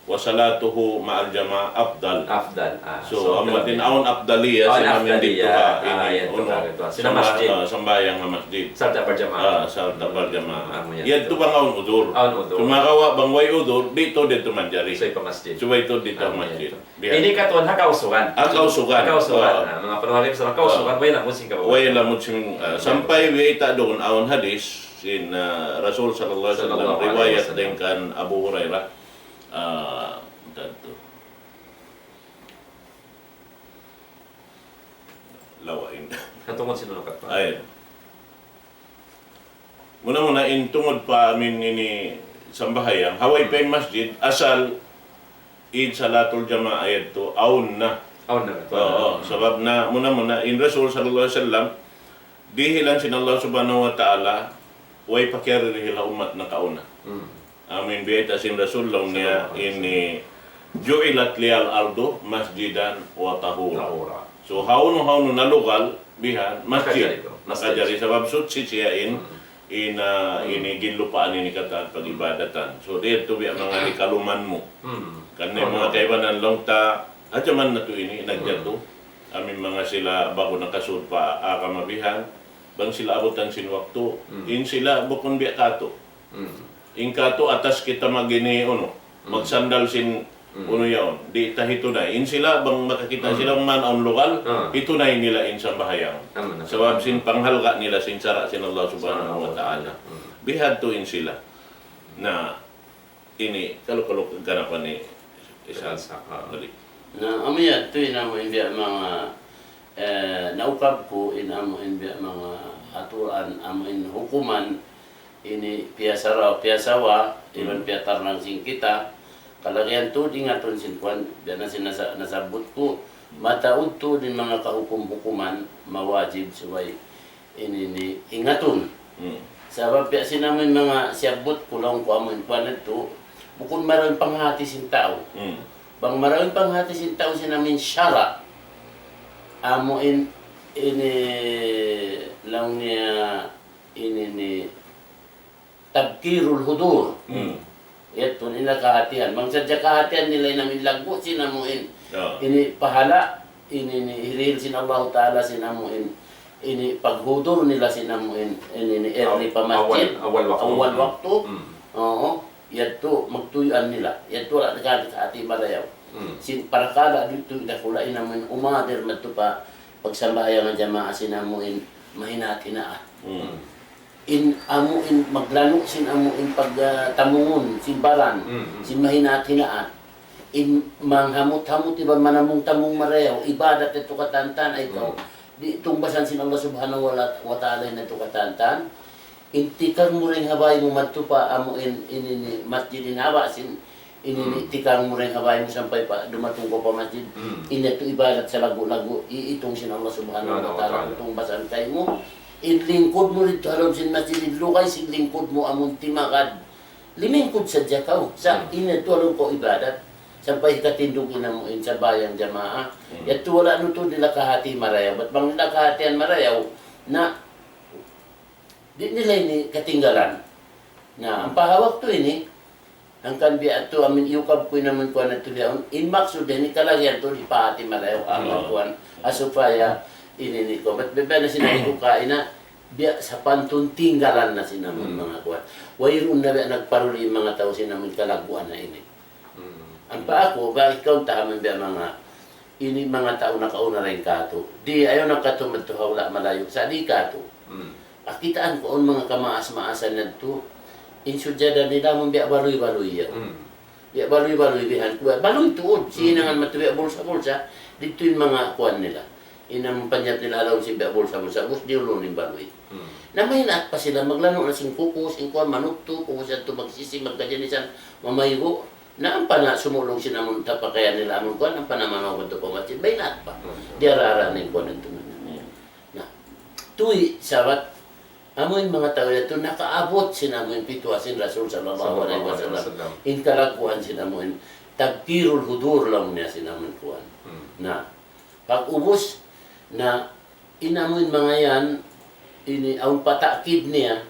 Wasalatuhu ma'al jama' afdal. Afdal. So, amatin aun afdaliya, sinamin dito ka, ini, uno, Sina masjid. sambayang nga masjid. Sarta berjamaah. Sa tabal jamaah. Amo yan. Yan to bang aun udur. Aun udur. Sumakawa bang way udur, dito manjari. So, pa masjid. So, ito dito Amo masjid. yan. Ini katuan ha kausugan. Kausugan. Kausugan. Mga panawagin sa kausugan, way lang musing kabawa. Way lamot sing sampay way ta doon aun hadis sin Rasul sallallahu alaihi wasallam Sallallahu alaihi riwayat wasallam. din kan Abu Hurairah. Tanto. Lawain. Katungod sinunukat pa. Ayun. Muna-muna, in tungod pa amin ini sambahayang, haway pa yung masjid, asal in salatul jamaah ito, aun na. Aun na. Oo, sabab na, muna-muna, in Rasul sallallahu alaihi wasallam, dihilan sin Allah subhanahu wa ta'ala, way pakirihila umat na kauna. Amin biyata sin Rasul lang niya, ini, ju'ilat liyal ardo, masjidan wa tahura. Tahura. So hauno nalugal bihan masjid Nakajari nakajari sabab sutsi siyain ini ginlupaan ini kata pagibadatan. So dito biya mga ikaluman mo. Kanay mga kaibanan lang ta atya man na to ini nagjato. Amin mga sila bago nakasud pa kamabihan bang sila abutan sin waktu in sila bukon biya kato. In kato atas kita magini uno magsandal sin uno yaon, di tahito na. In sila, bang makakita silang man ang lokal, ito na nila in sambahayang. Sabab sin panghalga nila sin sara sin Allah subhanahu wa ta'ala. Bihad to in sila. Na, ini, kalok-kalok ganapan ni isa. Dali. Na amaya to ina mo imbiya mga naukab ko in amo imbiya mga aturan amo in hukuman ini piyasawa iban piyatar ng sing kita kalagyan to di nga ton sinkuan dana nasabot ko mataud to din mga kahukum-hukuman mawajib suway ini ingaton sabab piya sinamin mga siabot kulang ko amo kuan to bukod maraming panghati sin tao bang maraming panghati sin tao sinamin syara amo ini lang niya ini tabkirul hudur ito nila kahatian. Bang sadya kahatian nila namin lago sinamuin. Ini pahala, ini hiril sin Allah Ta'ala sinamuin. Ini paghudur nila sinamuin. Ini early pa masjid. Awal waktu. Oo. Yato magtuyuan nila. Yato wala nagkakit sa ating malayaw. Para kada dito nakulain namin umadir mato pa pagsambahayan ng jamaah sinamuin mahinatinaan. In amuin maglano sin amuin pagtamungon sin baran sin mahinatinaan in manghamot-hamot iba manamong tamong marayaw ibadat ito katantan ay ikaw di tumbasan sin Allah subhanahu wa ta'ala na ito katantan intikang mo rin habay mo matupa amuin ini masjidin haba sin ini tikang mo rin habay mo sampay pa dumatong ko pa masjid ito ibadat sa lago-lago itong sin Allah subhanahu wa ta'ala tumbasan kayo mo inlingkod mo rito halom sin masjid lukay sin lingkod mo among timakad limingkod sa jakaw sa inato halom ko ibadat sampay katindog ina mo in sa bayang jamaah yato wala no to nila kahati marayaw ba't bang nila kahatian marayaw na di nila ini katinggalan na ang pahawak to ini ang kanbi ato amin iukab ko naman kuan ato diyon in maksud din ikalagyan to di pahati marayaw ang kuan asupaya ini ko but bebe na sinabi ko kain na biya sa pantun tinggalan na sinamin mga kuwan wayron na biya nagparuli yung mga tao sinamin kalaguan na ini ang pa ako ba ikaw tahaman biya mga ini mga tao na kauna rin kato di ayaw na kato magtuhawla malayo sa di kato akitaan ko ang mga kamaas-maasan na to insudyada nila mong biya baloy-baloy yan biya baloy-baloy bihan baloy tuod sinangan matubiya bulsa-bulsa dito yung mga kuwan nila inang panyat nila alaw si Beabol sa Bulsa, di ulo ni Baloy. Na may naat pa sila, maglano na sing kukus, ingkuan, manukto, kung siya ito magsisi, magkajanisan, mamaygo, Na ang pana sumulong sinamon tapakayan nila amon kuan ang panamanaw ko pa masjid bainat pa. Diararanin ko nito na. Tuy sabat amoy mga tao ito nakaabot sinamon pitwasin Rasul sallallahu alaihi wasallam. In kalakuan sinamon tagtirul hudur lang niya sinamon kuan. Na pag ubos na inamoy mga yan ini ang patakid niya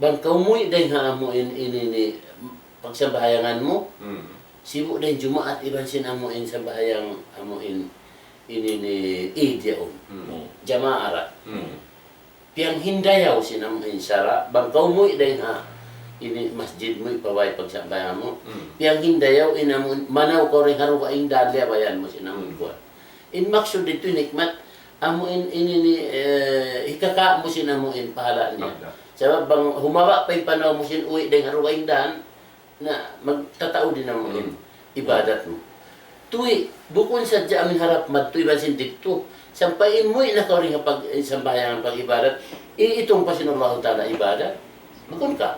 bang kaumoy din ha mo ini pagsambahayangan mo sibo din Jumaat iban sinamuin sa bahayang amuin ini ni idyaon jamaara piang hindayaw sinamuin sara bang kaumoy din ha ini masjid mo ipaway pagsambahayangan mo piang hindayaw inamun manaw ko rin haruka ing dalya bayan mo sinamun ko in maksud dito nikmat amuin ini ni hikaka mo sinamuin pahala niya sabab bang humawa pa yung panaw mo sin uwi din haruka ing dan na magtatao din ang ibadat mo. Tuy, bukon sa dya amin harap madtoy basin dito. Sampayin mo inakaw rin kapag sambahayan pag ibadat, itong pasinullahu ta'ala ibadat. Bukon ka.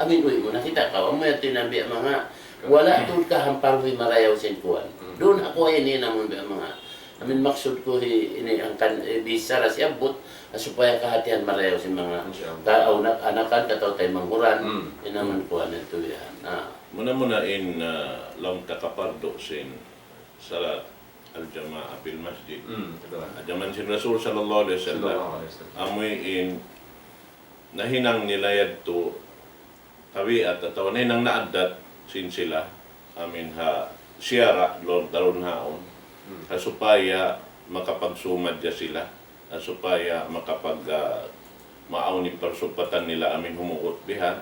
Amin uwi mo, nakita ka, mo yung tinabi mga wala doon ka hamparwi marayaw sin kuwan. Doon ako ay ini naman mga amin maksud ko ini ang kan bisa ra siya but supaya kahatian marayaw sin mga tao anakan kataw tay manghuran inaman ko ano to yan. Muna in long takapardo sin salat al-jama'a bil masjid. Zaman sin Rasul sallallahu alaihi wasallam amoy in nahinang nilayad to tawiat ataw nahinang naadat sin sila amin ha siyara lord daron haon supaya makapagsumad ya sila supaya makapag maauni persupatan nila amin humuot bihan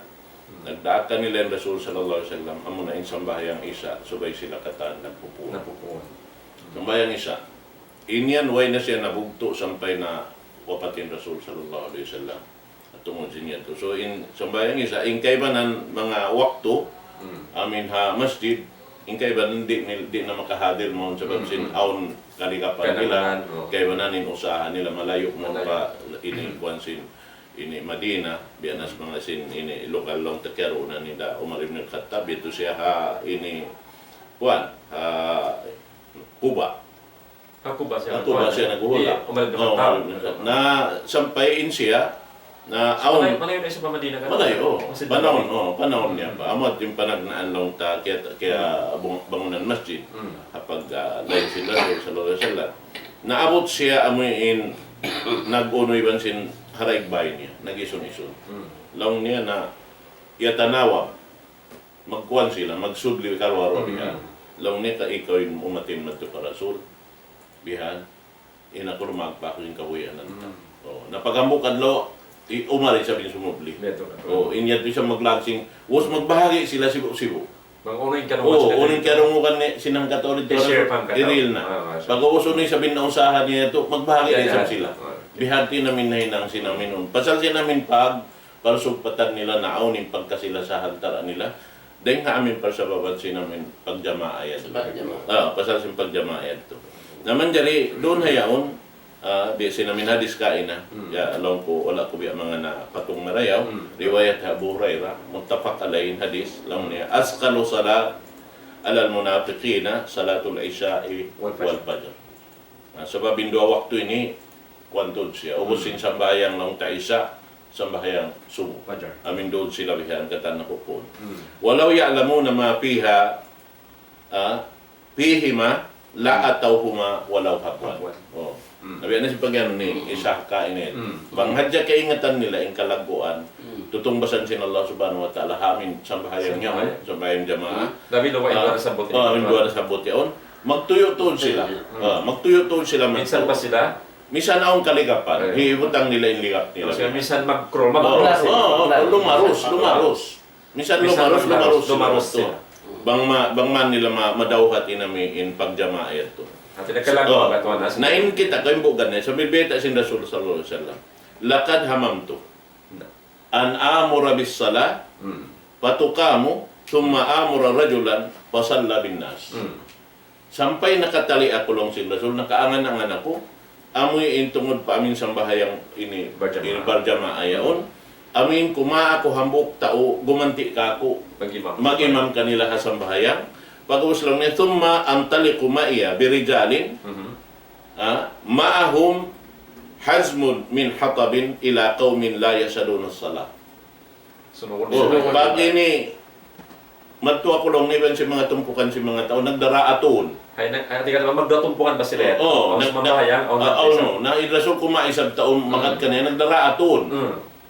nagdaakan nila yung Rasul sallallahu alaihi wasallam amo na in sambayang isa subay sila katan nagpupuan sambayang isa inyan way na siya nabugto sampay na wapatin Rasul sallallahu alaihi wasallam at tungod siya to so in sambayang isa in kaybanan mga wakto amin ha masjid in kaybanan di na makahadir mo sa babsin aun kalikapan nila kaybanan in usahan nila malayo mo pa ini kwansin ini Madina bianas mga sin ini lokal long takero na nila Umar ibn al-Khattab ito siya ha ini kuan Kuba siya naguhula na sampayin siya na aon malayo na sa Pamadina ka malayo panahon niya pa amot yung panagnaan long ta kaya bangunan masjid kapag lain sila sallallahu alaihi wasallam naabot siya amoyin nag-unoy ban sin haragbay niya nag-ison-ison long niya na yatanawa magkuan sila magsudli karwaro niya long niya ka ikaw yung umatin madto ka Rasul bihan inakul magpakin kawian nanta napagambukan lo umari sabi niya sumubli inyat siya maglagsing was magbahagi sila sibo-sibo uning karungukan ni sinang katolik iril na pag-uuso ni sabi na usahan niya ito magbahagi din sila bihati namin na hinang sinamin pasal sinamin parsugpatan nila na aunin pagkasila sa hantara nila dahil nga amin parsababad sinamin pagjamaayat pasal sin pagjamaayat to naman jari doon hayaon di sinamin hadis kain na ya along ko wala ko biya mga na patong marayaw riwayat Abu Hurairah muttafaq alayhi hadis lang niya asqalu salat alal munafiqina salatul isya'i wal fajr sababin dua waktu ini kuantod siya ubusin sambayang lang ta isa sambayang subuh amin doon sila bihan katan na pupun walau ya'lamuna ma fiha fihima la atawhuma walau habwan nabi na si pagyan ni isa kainin banghadya kaingatan nila in kalaguan tutungbasan sin Allah subhanahu wa ta'ala hamin sambahayang niya sambayang jamaah David lo wa sabot amin duwa na sabot yaon magtuyo tuod sila minsan pa sila misan aong kalikapan hiutang nila in ligap nila kasi minsan mag-crawl lumaros misan lumaros to bangman nila madawhat inami in pagjamaah to at nagkalago nain kita ko imbo ganay so bibeta sin Rasul sallallahu alaihi wasallam laqad hamamtu an amura bis salah patukamu thumma amura rajulan fa salla bin nas sampai nakatali ako long sin Rasul nakaangan-angan ako amoy intungod pa amin sambahayang ini barjamaah yaon amin kuma ako hambok tao, gumanti ka ako. Pag-imam. Mag-imam kanila ha sambahayan. Pagkabos lang niya, thumma antaliqu ma'iya birijalin ma'ahum hazmun min hatabin ila qaumin la yasaduna as-salah. Sunod. Pag ini magtuwa ko lang niban si mga tumpukan si mga tao nagdaraaton. Ay di ka naman magdatumpukan ba sila? Oo, mamahayang naidraso ko maisab taon makat kanina nagdaraaton.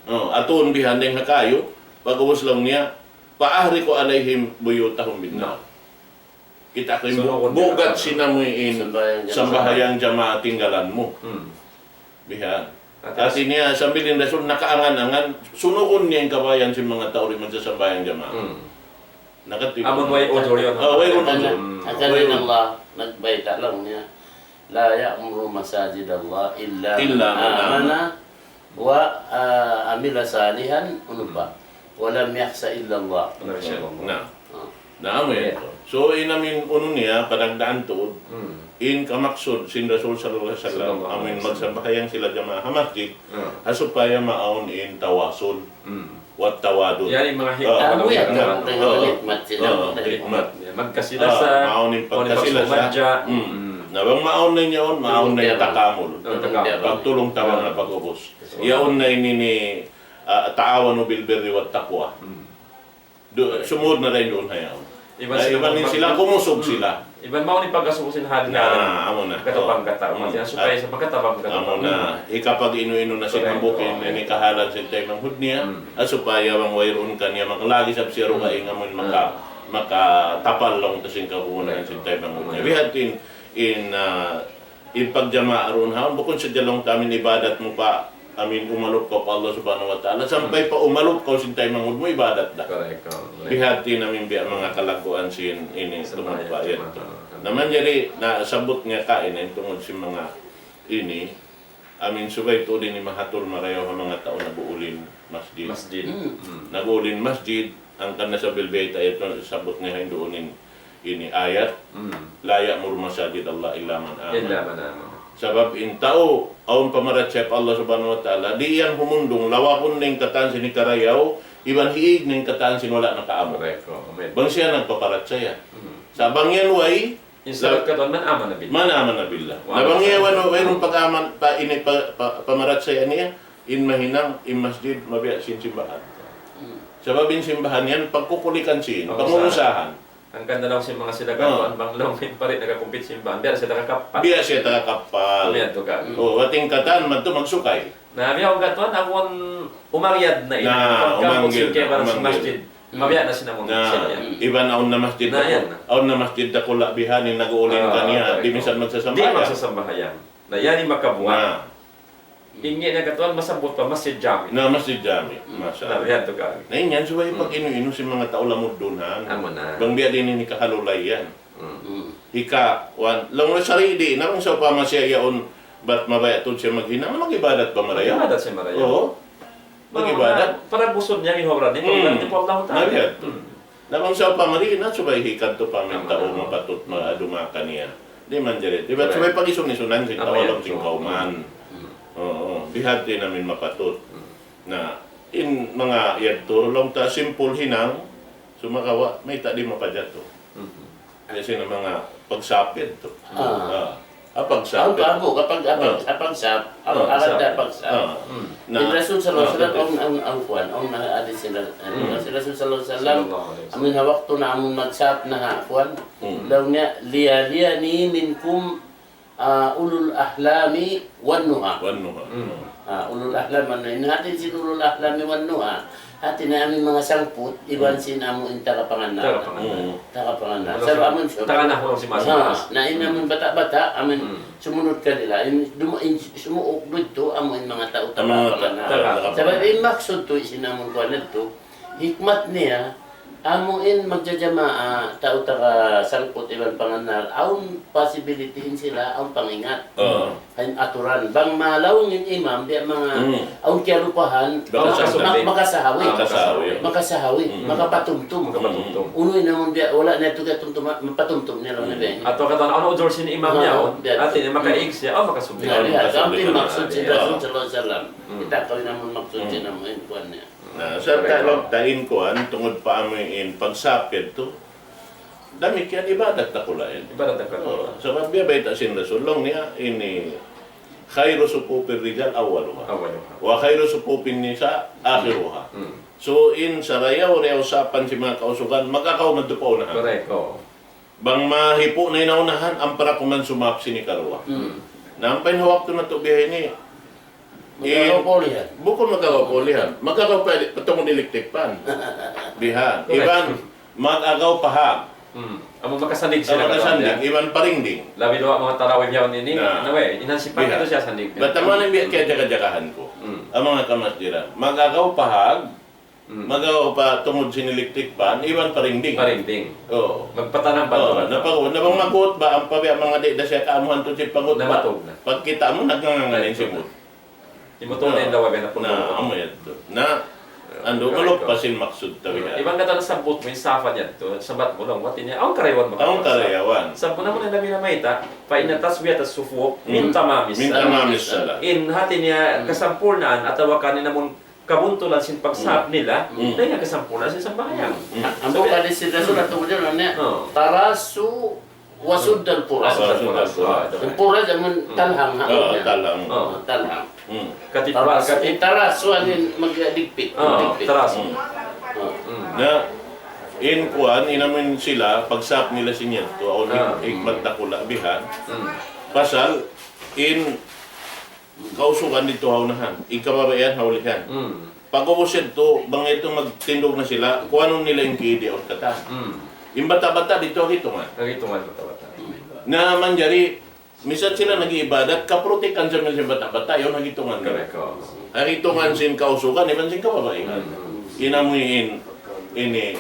Aton bihandeng hakayo pagkabos lang niya paahri ko alayhim buyutahum binnar. Kita ko yung bugat sinamuin sambahayang jamaah tinggalan mo. Bihan. At niya sambilin rasul nakaangan-angan sunukon niya yung kabayan si mga tao rin magsasambayang jamaah. Nakatipon. Amon way odor yun. Way odor. Akalin Allah, nagbayta lang niya. La ya'muru masajid Allah illa man amana wa amila salihan ba? Walam yakhsa illa Allah. Naamo yan. So, inamin uno niya, padagdaan to, in kamaksud, sin Rasul sallallahu alaihi wasallam, amin magsambahayang sila jamaah masjid, asupaya maon in tawasul, wat tawadud. Yan yung mga hikmat. Yan ang hikmat sila. Hikmat. Magkasilasa, maon in pagkasilasa. Nabang maon na niya, maon na yung takamul. Pagtulong tawang na pag-ubos. Iyaon na ini taawanu bil birri wat taqwa. Sumud na rin doon hayaw. Iban sila, kumusog sila. Iban mo ni pagkasukusin hali na amo na. Katapang katawan. Supaya sa pagkatabang amo na. Ikapag inu-inu na si Mambukin, ni kahalan sa tayo manghud niya, at supaya mang wayroon ka niya, makalagi sa siro ka ingamon makatapal lang tasing kahunan sa tayo manghud niya. We had in pagjama aron haon, bukod sa jalong tamin ibadat mo pa, amin umalop ka pa Allah subhanahu wa ta'ala. Sampay pa umalop ka sintay mangud mo ibadat da. Bihati namin biya mga kalaguan sin ini tumagbayad. Naman jadi na sabot nga kain tungod si mga ini amin subay to din ni mahatul marayo ang mga tao nabuulin masjid. Nabuulin masjid ang kana sa bilbayta ito sabot nga hinduunin ini ayat la ya'muru masajid Allah illa man amana. Sabab in tao aun pamaratsep Allah subhanahu wa ta'ala di yan humundong lawakon ning katan ni karayaw iban hiig ning katan wala nakaamo. Bang siya nagpaparatsaya. Sabang yan way insalat ka doon man aman na billah. Man aman na billah. Nabang yawan wayron pag-aman pa ini pamaratsaya niya in mahinang in masjid mabiya sin simbahan. Sabab in simbahan yan pagkukulikan sin pangungusahan. Ang ganda lang si mga silagan, bang longin pa rin nagakumpit simbahan. Biya siya takakapal. Biya siya takakapal. Umiyan to ka. Wating katan, man to magsukay. Nabiya ko gaton, akong umaryad na ina. Pagkapusin kayo para sa masjid. Mabiya na sinamong sila yan. Iban aon na masjid ako. Aon na masjid ako labihanin, nag-uulin ka niya. Di minsan magsasambahayan. Di magsasambahayan. Na yan yung makabuhan. Ingin na katuan masabot pa masjid jami. Na masjid jami. Masya. Nabiyan to ka. Na yan, suway pag inu-inu si mga tao lamod doon ha. Amo na. Bang biya din ni kahalulay yan. Hika, lang na sarili, narang sa pamasya yaon, ba't mabayatod siya maghina? Mag-ibadat ba maraya? Mag-ibadat siya maraya. Oo. Mag-ibadat. Para busod niya gihobra ni Pagdati po Allah ta'ala. Nabiyat. Narang sa pamarina, subay hikat to pa may tao mapatot maadumaka niya. Di man dyan. Di ba subay pag-isun-isunan si tao lang sing kauman. Oo, bihati namin mapatot na in mga yadto lang ta simple hinang sumakawa may tadi mapadyato. Kasi na mga pagsapid to. Pagsapid. Ako kapag pagsap, arad na pagsap. Yung Rasul sallallahu alaihi wasallam ang kuan, ang naadit sila. Si Rasul sallallahu alaihi wasallam amin hawak to na amon magsap na kuan. Daw niya liya ni minkum ulul ahlami wan nuha. Ulul ahlam ano natin si ulul ahlami wan nuha. Hati na aming mga sangput iban sin amo in tagapanganak. Tagapanganak. Sa amon tagana ko si Mas. Na inamin bata-bata amin sumunod ka nila. Sumuok dito amo in mga tao tagapanganak. Sabab maksud to isinamon ko nito hikmat niya amuin magjajamaa, tao taka sangkot iban panganal, aun possibilityin sila, aun pangingat. Ay aturan. Bang malawngin imam, di mga aun kialupahan, makasahawi. Makapatumtum. Unoy naman biya, wala na ito katumtum, mapatumtum nila na biya. Ato katan ano ujol sin imam niya atin makaig siya makasulti. Kampi maksud si Rasul sallallahu alaihi wasallam. Kita kawin naman maksud siya naman kuan niya. Sa talog tain kuan tungod pa amin pagsapid to. Dami kaya ibadat na kulain. Ibarat ka. So mabiyabay ta sin Rasulong niya ini khairu supupir rijal awwaluha. Wa khairu supupin nisa akhiruha. So in sarayaw usapan si mga kausugan magkakaw na dupaw na. Correct. Oh. Bang mahipo na inaunahan ang para kuman sumapsi ni Karwa. Nampay hawak to na to biyahe ni. Magkakapolihan. Bukod magkakapolihan. Magkakaw pa patungod iliktikpan. Bihan. Iban mag-agaw pahag. Amo makasandig sila Makasandig. Iban paringding. Labi do mga tarawih yawn ini. Nawe, inansipan Bihan. ito siya sandig. Bataman ang biya kaya jaga-jagahan ko. Ang mga kamasdiran. Mag-agaw pahag. Mag-agaw pa tungod siniliktikpan. Iban paringding. Paringding. Oo. Magpatanang pa Oo, napagod. Nabang magot ba ang pabiya mga di na siya kaamuhan to si pagod ba? Namatog na. Pagkita mo, nagnganganganin si Mood. Imutunin daw na puno. Na, amoy ito. Na, ando, ulog pa sin maksud tawihan. Ibang kata sa sabot mo, yung safa niya ito, sabat mo lang, wati niya, ang karayawan mo. Ang karayawan. Sa puna mo na namin na maita, pa inataswiyat at sufuk, mintamamis. Mintamamis sala. In hati niya kasampurnaan, at awakan na mong kabuntulan sin pagsap nila, dahil nga kasampurnaan sin sambayang. Ang buka din si Rasul at tungkol yun, tarasu wasud dal puras. Ang puras ang talhang. Talang. Talhang. Katipal, Tarasu ang magdigpit. Taras. Na, in kuan, inamin sila, pagsap nila si Nieto, o magtakula bihan, pasal, in kausukan dito haunahan, ikababayan haulihan. Pag-uusid to, bang ito magtindog na sila, kung anong nila yung kidi o kata. Yung bata-bata dito, hitungan. Nagitungan bata-bata. Na manjari, minsan sila nag-iibadat, kaprotekan sa mga bata-bata, yun nagitungan nila. Nagitungan sin kausukan, iban sin kababaihan. Inamuin, ini,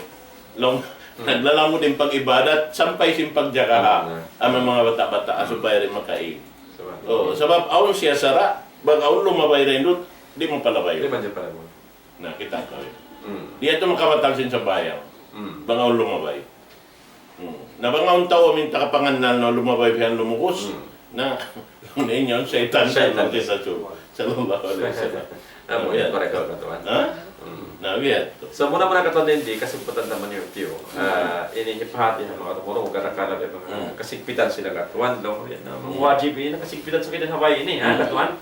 naglalamo din pag-ibadat, sampay sin pagjakaha, ang mga bata-bata, asupay rin makain. Sabab, aon siya sara, bag aon lumabay rin doon, di mo palabay. Di man dyan pala mo. Nakita ko yun. Di ito makabatalsin sa bayan, bang aon lumabay. Na bang aon tao amin takapanganan na lumabay bihan lumukos, na ninyon, satan sa sallallahu alaihi wasallam. Amo yan, pare ka katuan. Ha? Nabiyat. So muna nakatuan din di kasugputan naman yung tiyo. Ini hipahati ng mga tumuro karakalab yung mga kasigpitan sila katuan daw. Mga wajib yun, kasigpitan sa kitan Hawaii ini, katuan.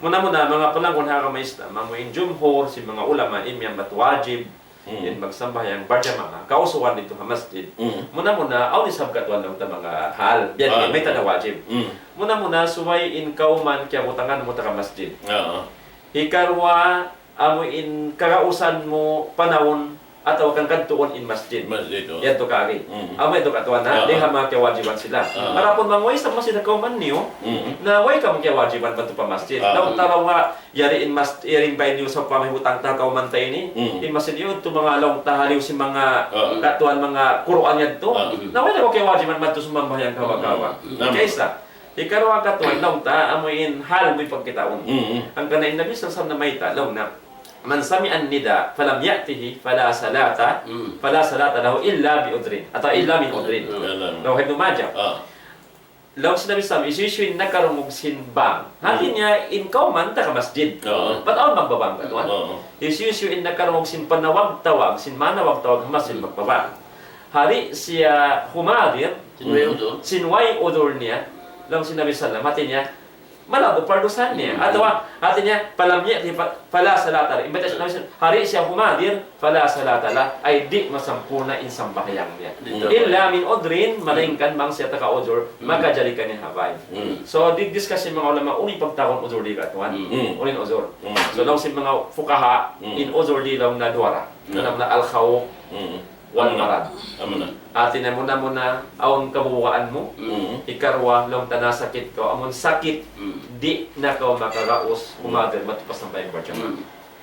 Muna mga palangon hakamay Islam, mga jumhur, si mga ulama, imyang bat wajib, in magsambayang barjama, kausuan dito sa masjid. Muna, aw nisab katuan ng mga hal, biyan may tanda wajib. Muna, suway in kauman kaya mutangan mo ta masjid. Ikarwa, amo in karausan mo panahon atau kang kantuon in masjid. Yan to kari. Amo ito katuan na, di hama kaya wajiban sila. Para pun mangway sa masjid na kauman niyo, na way ka mo kaya wajiban pa to pa masjid. Daw taraw nga, yari in masjid, yari ba niyo sa pamihutang ta kauman tayo ni, in masjid yun, ito mga laong tahaliw si mga katuan mga kuruan yan to. Na way na ko kaya wajiban man to sumambahayang kawa-kawa. Kaysa, ikarwa katuan laong ta, amo in hal mo'y pagkitaon. Ang kanain na bisang sa namay talong na, man sami'an nida falam ya'tihi fala salata lahu illa bi udrin atau illa min udrin. Law hay dumaja. Law sinabi sa isisuin na karumog sinbang. Hati niya in kauman ta ka masjid. Ba't aon magbabang ka tuwan? Isisuin na karumog sin panawag tawag, sin manawag tawag masjid magbabang. Hari siya humadir, sinway udor niya, law sinabi sa hati niya, malabo pardusan niya. Atawa hati niya palamnya fala salata. Imbes na hari siya humadir fala salata la ay di masampuna in sambahyang niya. Illa min udrin malingkan mang siya taka udor magkajali kanin habay. So di discuss mga ulama uni pagtakon udor di katuan. Unin udor. So law si mga fukaha in udor di law na duara. Nam na al khawf wal marad. Atin na muna aon kabuwaan mo. Ikarwa long tanasakit ko amon sakit di na ko makaraos umader matupas ng bayang barjama.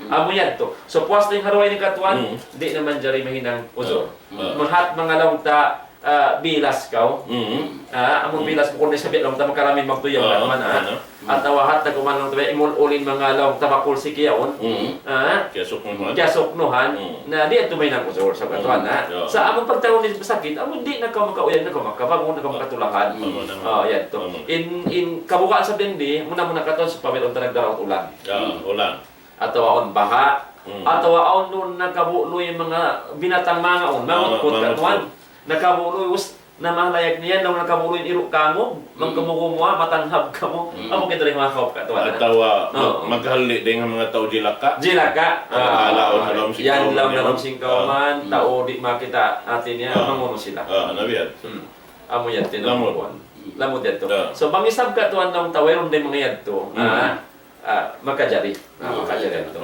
Amo yan to. So puwas na yung haraway ni katuan, di naman jari mahinang uzur. Mahat mga long ta bilas kaw. Among bilas mo kundi sabi long ta magkaramin magtuyaw at man at tawahat na kumanong tabi imululin mga long ta makul si kiyaon. Kiasok nuhan na di ato may nang uzur sa katuan sa among pagtaon ni sakit, among di na ka makauyan na ka makabangon na ka makatulahan. Yan to. In kabukaan sa dindi, muna katuan sa pamilon ta nagdaraw ulan. Ulan. Atau aon baha, atau aon nun nakabuloy mga binatang mga on, mamutpot katuan, nakabuloy us na malayag niya nung nakabuloy iruk kamo, magkamukumuha, matanghab kamo, amo kita rin mga kaup katuan. Atau maghali din ang mga tao jilaka. Jilaka, alaon si yan lang na singkawan, tao di makita atin niya, manguno sila. Nabiyan. Amo yan tinampuan. Lamod yan to. So bangisab katuan ng taweron din mga yan to, makajari. Makajari ito.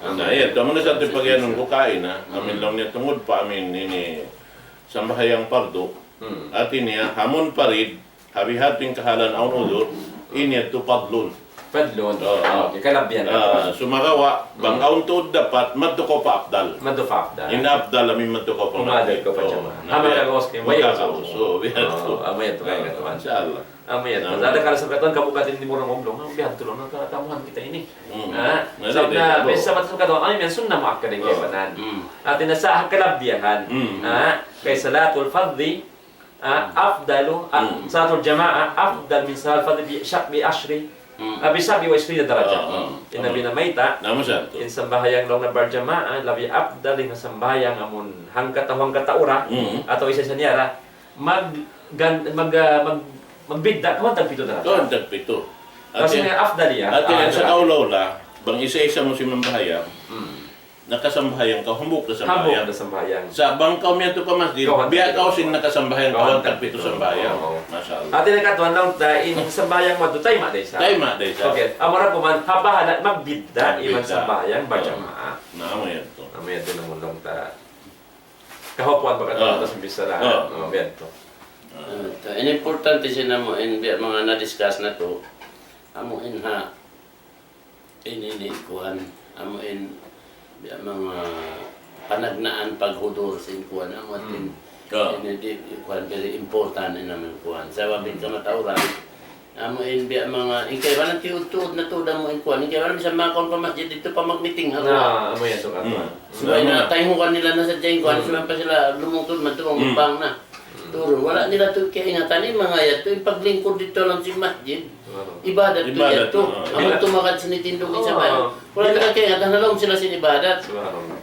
Nah, iya, ito mo na sa ating pagyanong kukain, amin lang niya tungod pa amin ini sambahayang pardo, at niya hamon parid, habi-hating kahalan aun udur, ini ito padlon. Padlon. Okay, kalabyan. Sumagawa, bang aun tuod dapat, madto ko pa abdal. Madto pa abdal. Ina-abdal amin madto ko pa. Umadal ko pa dyan. Hama kagawos kayo. Magkakaos. So, bihan to. Amay ito kayo katuan. Inshallah. Amay ito. Ada kala sa katuan, kabukatin di mo ng umlong. Bihan tulong ng katamuhan kita ini. So, na, bisa matulong katuan, ay, may sunnah mo akadeng kayo banan. At nasa kalabyahan, kay salatul fadli, afdalu, salatul jama'a, afdal min salatul fadli bi ashri. Bisabi wa isri na daraja. Inabi na mayta, in sambahayang long na barjamaan, labi abdaling na sambahayang amon hangkatawang kataura, atau isa sa niyara, magbigda, kawan tagpito daraja. Kawan tagpito. Kasi nga afdaliya. At yan sa kaulaw la, bang isa-isa mo si mambahayang, nakasambahayang ka, hambuk na sambahayang. Hambuk na sambahayang. Sa bangkaw miya ito pa masjid, biya ka sin nakasambahayang kawan tagpito sambahayang. Masya Allah. At nakatuan lang ta, in sambahayang mo, tay ma day sa. Tay ma day sa. Okay, amara po man, habahala, magbidda, iman sambahayang, barjamaa. Naamo yan to. Naamo yan to naman lang ta. Kahopuan ba ka ito sa bisalahan? Yan to. Ang importante siya mo, mga na-discuss na to, amuin ha, inikuhan, amuin mga panagnaan paghudur sa kuhan, amuin ini kuhan, very important naman kuhan. Sa wabing kamatauran, amuin mga, ikay ba nang tiud-tuud na tuod amuin kuhan, ikay ba nang bisa makon pa masjid dito pa mag-meeting ha kuhan. Amo yan to katuan. Subay na tayo kuhan nila na sa dyan kuhan, subay pa sila lumungtod man ito, mabang na. Turo, wala nila ito kaingatan yung mga yato, yung paglingkod dito lang si masjid. Ibadat to yato. Amang tumakad sa nitindog sa bayan. Wala nila kaingatan, halong sila sinibadat.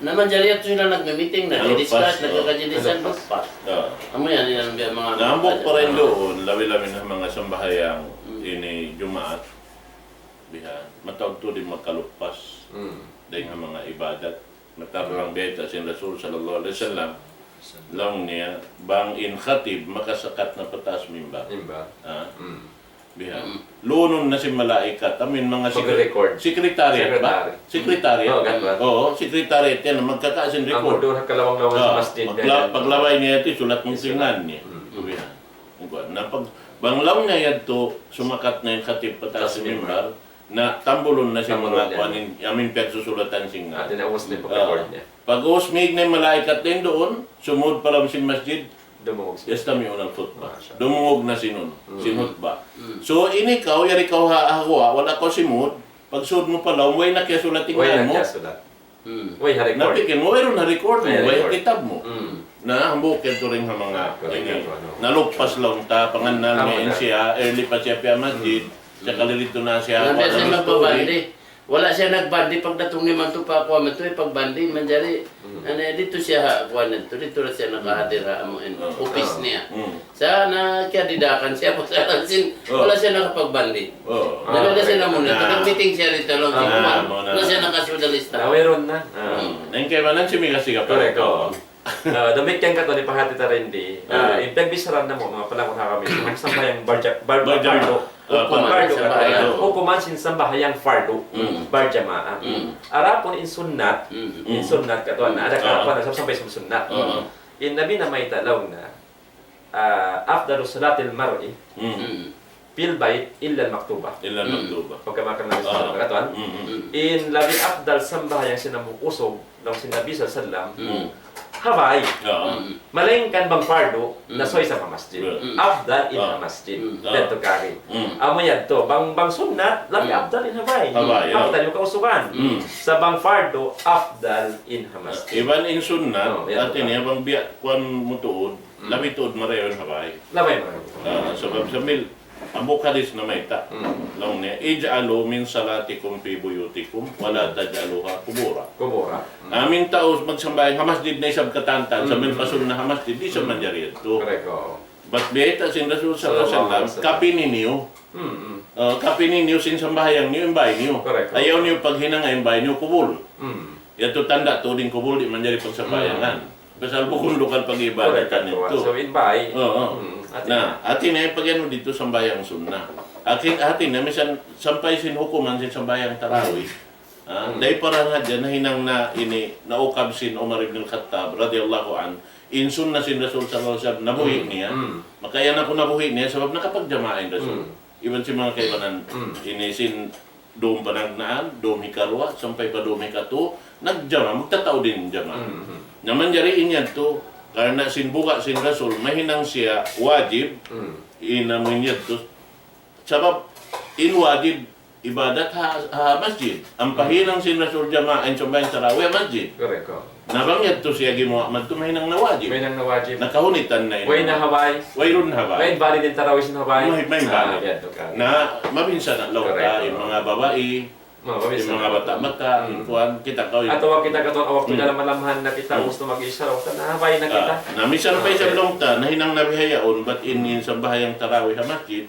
Naman dyan yato sila nag-meeting na, di-discuss, nagkakajinisan, magpas. Amo yan, yan ang mga... Naambok pa rin doon, lawi-lawi ng mga sambahayang ini Jumaat. Bihan, matawag to din magkalupas. Dahil nga mga ibadat. Matarang beta sin Rasul sallallahu alaihi wasallam. Lang niya, bang in khatib, makasakat na patas mimba. Bihan. Lunon na si malaikat. Amin mga sekretariat ba? Sekretariat. Oo, sekretariat yan. Magkakaasin record. Ang doon kalawang-lawang sa masjid. Paglaway niya ito, sulat mong tingnan niya. Bihan. Banglaw niya yan to, sumakat na yung khatib patas mimbar, na tambulon na si mga kuanin, amin pagsusulatan singa. At inawas na yung pag-record niya. Pag-usmig na yung malaikat din doon, sumud pa lang si masjid, Dumungog siya. yes kami unang khutbah. Dumungog na sinun, sinutbah. So ini kau, yari kau hahawa, wala ko simud, pag sud mo pa lang, way na kaya sulatingnan mo. Way na-record. Napikin mo, way na-record mo, way kitab mo. Na hambukin to rin ang mga nalugpas lang ta, panganal ngayon siya, early pa siya pa masjid, sa kalilito na siya. Wala siya nagbabandi. Wala siya nagbandi pagdatong ni Manto pa ako man to pagbandi man jari. Dito siya kuan dito na siya nakahadir amo office niya. Sa nakiadidakan siya po sa sin wala siya nakapagbandi. Nagala siya na muna nag-meeting siya rito lang na siya nakasudalista. Naweron na. Nang kaya man si Mika siga pa. Correct. Damit kang kato ni pahati ta rin di. Impagbisaran na mo mga panahon ha kami. Ang sambayang bardo. Hukuman sin sambahayang fardo. Barjamaa. Arapon in sunnat. In sunnat kato na ada ka pa sampai sa sunnat. In nabi na may talaw na afdalu salatil mar'i fil bait illa al-maktuba. Ilan magtuba. Pagkamakan na sa katuan. In labi afdal sambahayang sinamukusog ng sinabi sa sallam, Hawai, malingkan bang fardo na soy sa masjid. Afdal in masjid. Dito kari. Amo yan to, bang sunnat, labi afdal in Hawai. Afdal yung kausugan. Sa bang fardo, afdal in masjid. Iban in sunnat, at ini abang biyak kuan mutuod, labi tuod marayon habay. Labay mo. Sebab sambil ambok hadis na may ta. Long niya, ij'alu min salatikum fi buyutikum wala taj'aluha kubura. Kubura. Aming taos magsambahay hamasjid na isab katantan sa min pasul na hamasjid di sa manjari ito. Correct. But beta sin Rasul sallallahu alaihi wasallam kapinin niyo. Kapinin niyo sin sambahayang niyo imbay niyo. Ayaw niyo paghinang imbay niyo kubul. Yato tanda to din kubul di manjari pagsambayangan. Pasal bukun lokal pag-ibadatan ito. So invite. Nah, atin ay pagano dito sambayang sunna. Atin na misan sampay sin hukuman sin sambayang tarawih. Dahil parang nga dyan, nahinang na ini naukab sin Umar ibn al-Khattab radiyallahu an. In sunna sin Rasul sallallahu alaihi wasallam nabuhi niya. Makayan ako nabuhi niya sabab nakapagjamain Rasul. Iban si mga kaibanan ini sin doom panagnaan, doom hikarwa, sampai pa doom hikatu, nagjama, magtatao din jama. Naman jariin yan to, karena sin buka sin Rasul, mahinang siya wajib, inamin niya to, sabab in wajib ibadat ha masjid. Ang pahinang sin Rasul jama'in sambahin tarawih masjid. Correct. Nabangyat to siya gimuamad to mahinang na wajib. Mahinang na wajib. Nakahunitan na yun. Way na Hawai. Wayrun Hawai. Way valid din tarawih sin Hawai. May valid. Na mabinsa na lauta, yung mga babae, yung mga bata-bata, yung kuhan, kita ko yun. At awag kita katong awag kita lamalaman na kita gusto mag-isa raw. Na Hawai na kita. Namisan pa isang lauta, nahinang nabihayaon, but in sa bahayang tarawih sa masjid,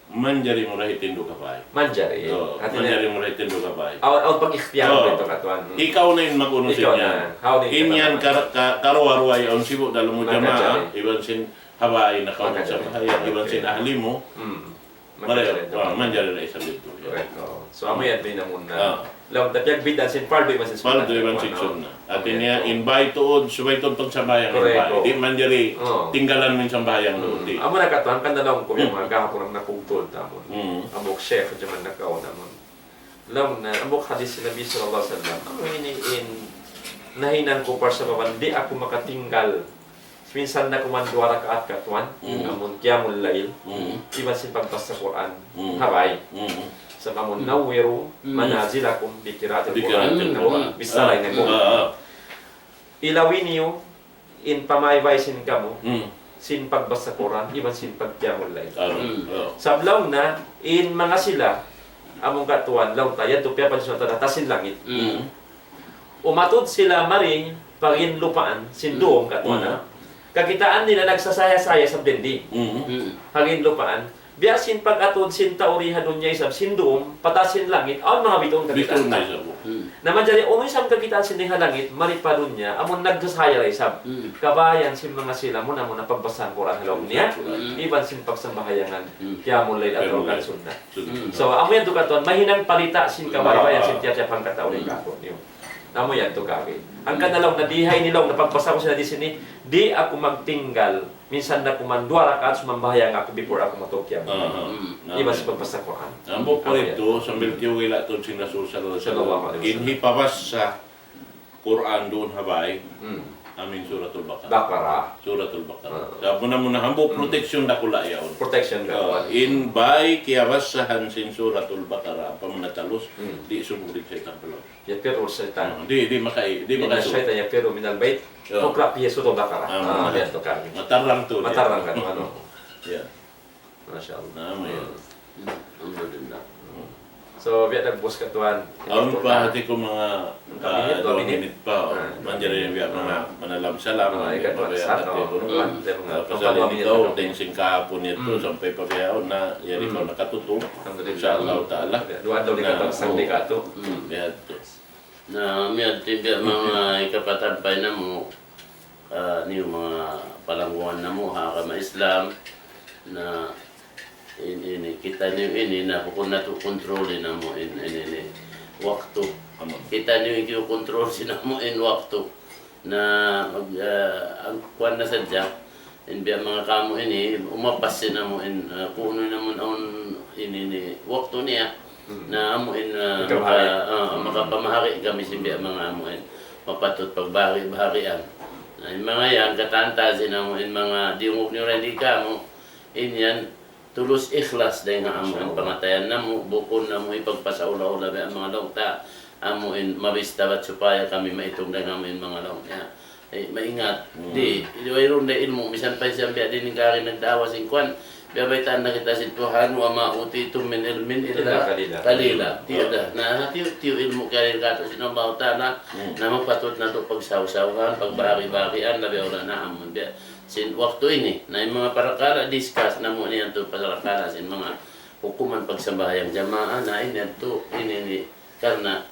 manjari mo rahitin do kapay. Manjari. Manjari mo rahitin do kapay. Out pag-ikhtiyar mo ito katuan. Ikaw na yung mag-uno sa inyan. Inyan karawarway on sibo dalo mo jamaah, iban sin Hawai na kaunat sa bahayang, iban sin ahli mo. Manjari na isang dito. So amo yan din namun na. Law tapyag bidan sin fardo iban sin sunna. Fardo iban sin sunna. At niya invite tuod, subay tuod pagsambayang invite. Di manjari tinggalan mo yung sambayang doon. Amo na katuan kan dalawang ko yung mga kahapon ang nakungtol tamon. Amok chef jaman nakaon namon. Law na amok hadis ni Nabi sallallahu alaihi wasallam. Amo ini nahinan ko par sa baban di ako makatinggal. Minsan na kuman 2 rakaat katuan. Amon qiyamul lail. Iban sin pagbasa Quran. Hawai. Sa mamon nawiru manazilakum bi qiraatil Quran bisalay nga mo. Ilawin niyo in pamaybaysin kamo sin pagbasa Quran iban sin pagqiyamul layl. Sablaw na in mga sila among katuan law tayo tupya pa sa tasin langit. Umatod sila mari pagin lupaan sin doom katuan na. Kakitaan nila nagsasaya-saya sa dindi. Hagin lupaan biasin pag-atod sin tauriha doon niya isab sin doom patasin langit ang mga bitong kakitaan naman dyan unoy sam kakitaan sin diha langit maripa doon niya amon nagsasaya isab kabayan sin mga sila mo na mo napagbasan Quran halaw niya iban sin pagsambahayangan qiyamul layl at rogan sunna so amo yan dukaton mahinang palita sin kabayan sin tiya pang kataon kako niyo amo yan to kami ang kanalaw na dihay nilaw napagbasa ko sila di sini di ako magtinggal minsan na kuman 2 rakaat sumambahayang ako before ako matukyam. Iba sa pagbasa Quran. Ambo po ito, sambil tiwila ito si Rasul sallallahu alaihi wasallam. Inhipawas sa Quran doon Hawai. Amin Suratul Baqarah. Suratul Baqarah. Sa muna hambo protection dakula yaon. Protection ka. In bay kiyawasahan sin Suratul Baqarah pamanatalos di sumulit sa itang palaw. Ya pero sa Di makai. Syaitan ya pero minal bait. Pokra piye Suratul Baqarah. Yan to kami. Matarang to. Matarang kan ano. Ya. Masyaallah. Alhamdulillah. So, biar nagbus katuan. Aun pa hati ko mga 2 minit pa. Manjari yung biya mga manalam salam. Pasalin ikaw, din sing kahapon ito, sampay pabiyaon na yari ko nakatuto. Inshallah ta'ala. Dua daw ni katong sangli kato. Na miyad tibiya mga ikapatagpay na mo niyo mga palangguan na mo ha kama Islam na ini kita niyo ini na kung natukontrolin na mo ini waktu kita niyo i-control sina mo in waktu na ang kuan na sadya biya mga kamo ini umapas na mo kuno na mo ini waktu niya na amo makapamahari kami biya mga amo mapatot pagbahari-baharian. Yung mga yan katantasin amo mga diungog ni ready ka mo yan tulus ikhlas dahil nga amo pangatayan na mo bukon na mo ipagpasaula-ula biya mga longta amo mabistabat supaya kami maitong dahil amo mga longta. Maingat. Di mayroon na ilmo bisan pa siya biya din nga rin nagdawa sing kwan biya baitan na kita si Tuhan wa mautitum min ilmin illa kalila tiyo da na tiyo ilmo kaya kato sinong bauta na magpatot na to pagsawsawan pagbari-barian na biya na amon biya sin waktu ini na yung mga parakala discuss na mo niyan to parakala sin mga hukuman pagsambayang jamaah na ini karena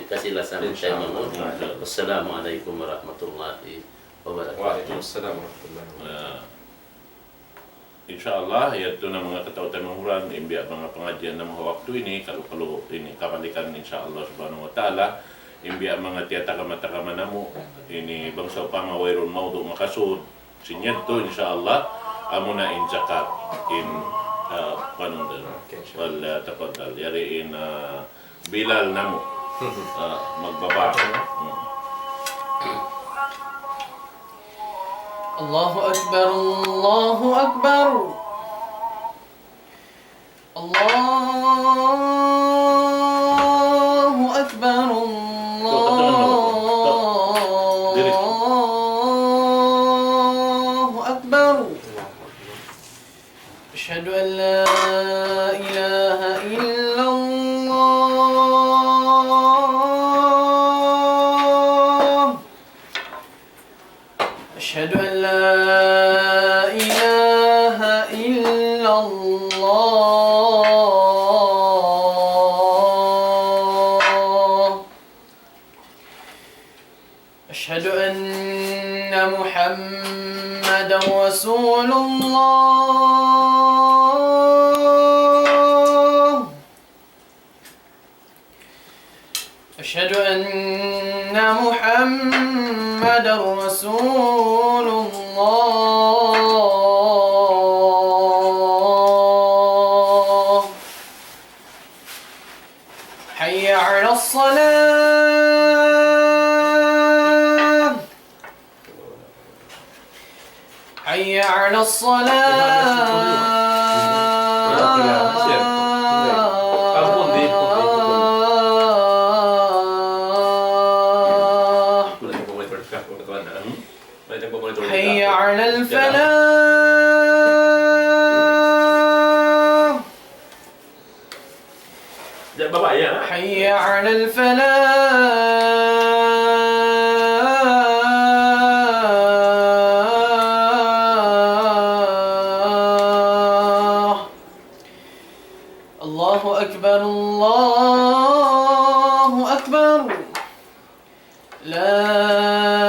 kasilasan tayo mga Wassalamualaikum warahmatullahi wabarakatuh. Waalaikumsalam warahmatullahi wabarakatuh. Insyaallah yaitu na mga katautan manghuran imbiya mga pengajian na mga waktu ini kalau ini kapalikan insyaallah subhanahu wa taala imbiya mga tiyata kamata-kama namo ini bangsa pangawairon maudu makasud sinyanto insyaallah amuna in zakat in panundan wal taqaddal yari in Bilal namo magbaba. Allahu Akbar, Allahu Akbar. Allahu Akbar, Allahu Akbar. Asyhadu an la ilaha illallah. أشهد أن لا إله إلا الله أشهد أن محمدا رسول الله أشهد أن محمدا رسول الله حي على الصلاة حي على حي على الفلاح حي على الفلاح الله أكبر الله أكبر لا